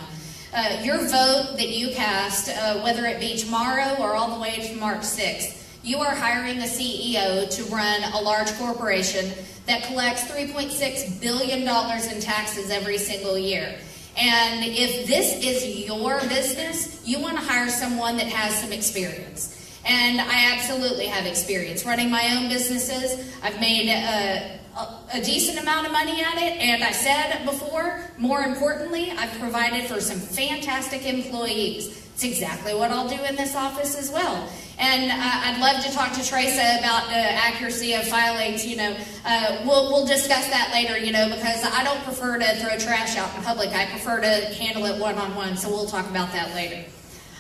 Your vote that you cast, whether it be tomorrow or all the way to March 6th, you are hiring a CEO to run a large corporation that collects $3.6 billion in taxes every single year. And if this is your business, you want to hire someone that has some experience. And I absolutely have experience running my own businesses. I've made a decent amount of money at it, and I said before, more importantly, I've provided for some fantastic employees. It's exactly what I'll do in this office as well. And I'd love to talk to Trasa about accuracy of filings. We'll discuss that later, because I don't prefer to throw trash out in public. I prefer to handle it one-on-one, so we'll talk about that later.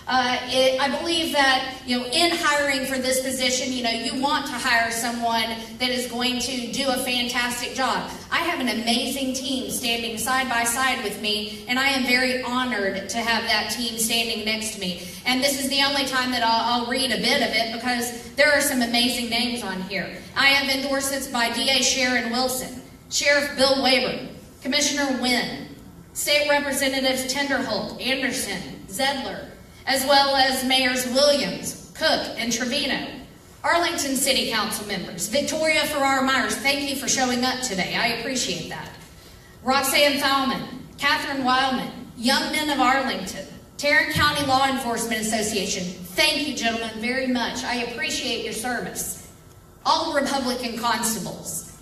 I believe that, in hiring for this position, you want to hire someone that is going to do a fantastic job. I have an amazing team standing side by side with me, and I am very honored to have that team standing next to me. And this is the only time that I'll read a bit of it, because there are some amazing names on here. I have endorsements by DA Sharon Wilson, Sheriff Bill Wayburn, Commissioner Wynn, State Representatives Tenderholt, Anderson, Zedler, as well as Mayors Williams, Cook, and Trevino. Arlington City Council members, Victoria Ferrara-Myers, thank you for showing up today. I appreciate that. Roxanne Thalman, Catherine Wildman, Young Men of Arlington, Tarrant County Law Enforcement Association, thank you, gentlemen, very much. I appreciate your service. All Republican constables.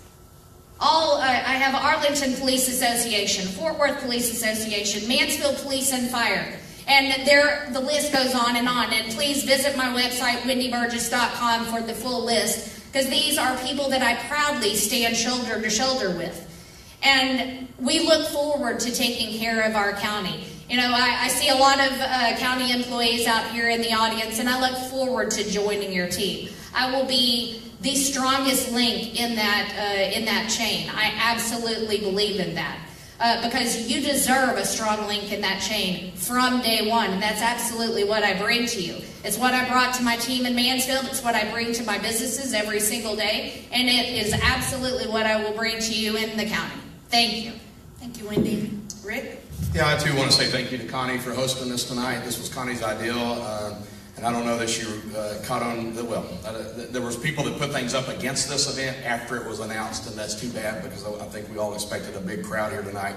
I have Arlington Police Association, Fort Worth Police Association, Mansfield Police and Fire, and the list goes on. And please visit my website, wendyburgess.com, for the full list, because these are people that I proudly stand shoulder to shoulder with. And we look forward to taking care of our county. I see a lot of county employees out here in the audience, and I look forward to joining your team. I will be the strongest link in that chain. I absolutely believe in that. Because you deserve a strong link in that chain from day one, and that's absolutely what I bring to you. It's what I brought to my team in Mansfield. It's what I bring to my businesses every single day, and it is absolutely what I will bring to you in the county. Thank you. Thank you, Wendy. Rick? Yeah, I too want to say thank you to Konni for hosting this tonight. This was Connie's ideal, and I don't know that she caught on. There was people that put things up against this event after it was announced, and that's too bad, because I think we all expected a big crowd here tonight.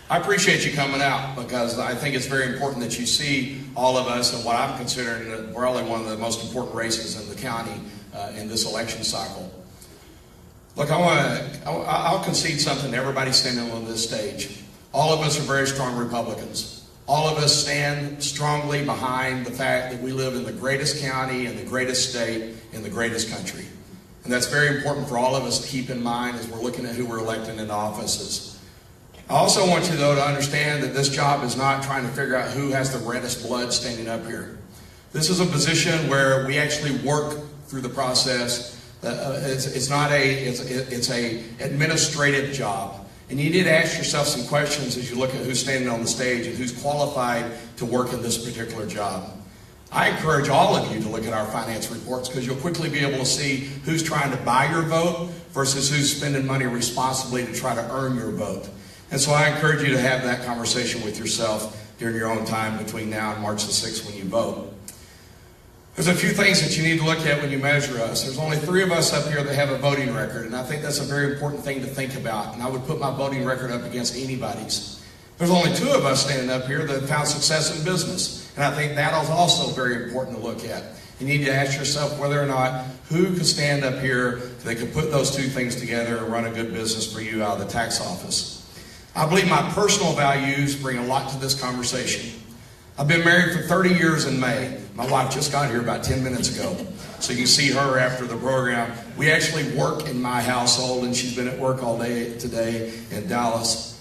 I appreciate you coming out, because I think it's very important that you see all of us in what I'm considering probably one of the most important races in the county in this election cycle. Look, I'll concede something to everybody standing on this stage. All of us are very strong Republicans. All of us stand strongly behind the fact that we live in the greatest county, in the greatest state, in the greatest country. And that's very important for all of us to keep in mind as we're looking at who we're electing into offices. I also want you, though, to understand that this job is not trying to figure out who has the reddest blood standing up here. This is a position where we actually work through the process. It's an administrative job. And you need to ask yourself some questions as you look at who's standing on the stage and who's qualified to work in this particular job. I encourage all of you to look at our finance reports, because you'll quickly be able to see who's trying to buy your vote versus who's spending money responsibly to try to earn your vote. And so I encourage you to have that conversation with yourself during your own time between now and March the 6th when you vote. There's a few things that you need to look at when you measure us. There's only 3 of us up here that have a voting record, and I think that's a very important thing to think about, and I would put my voting record up against anybody's. There's only 2 of us standing up here that have found success in business, and I think that is also very important to look at. You need to ask yourself whether or not who could stand up here that could put those 2 things together and run a good business for you out of the tax office. I believe my personal values bring a lot to this conversation. I've been married for 30 years in May. My wife just got here about 10 minutes ago, so you can see her after the program. We actually work in my household, and she's been at work all day today in Dallas.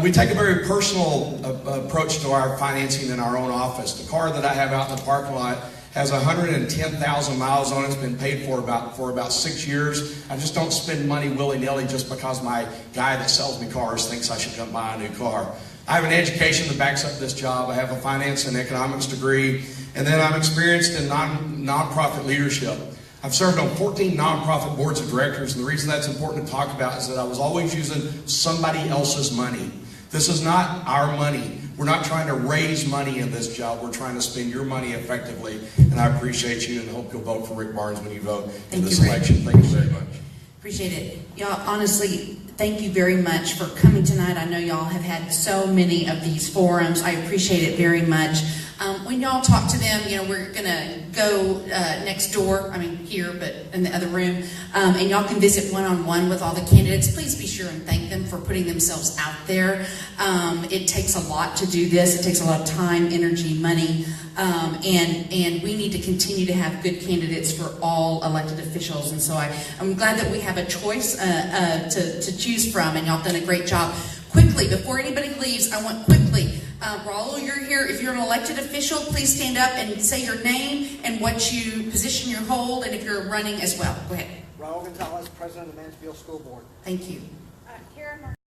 We take a very personal approach to our financing in our own office. The car that I have out in the parking lot has 110,000 miles on it. It's been paid for about 6 years. I just don't spend money willy-nilly just because my guy that sells me cars thinks I should come buy a new car. I have an education that backs up this job. I have a finance and economics degree, and then I'm experienced in nonprofit leadership. I've served on 14 nonprofit boards of directors, and the reason that's important to talk about is that I was always using somebody else's money. This is not our money. We're not trying to raise money in this job. We're trying to spend your money effectively, and I appreciate you and hope you'll vote for Rick Barnes when you vote in this election. Thank you very much. Appreciate it. Y'all, honestly, thank you very much for coming tonight. I know y'all have had so many of these forums. I appreciate it very much. When y'all talk to them, we're going to go next door, here, but in the other room, and y'all can visit one-on-one with all the candidates. Please be sure and thank them for putting themselves out there. It takes a lot to do this. It takes a lot of time, energy, money, and we need to continue to have good candidates for all elected officials. And so I'm glad that we have a choice to choose from, and y'all have done a great job. Quickly, before anybody leaves, I want Raul, you're here. If you're an elected official, please stand up and say your name and what position you hold, and if you're running as well. Go ahead. Raul Gonzalez, President of the Mansfield School Board. Thank you.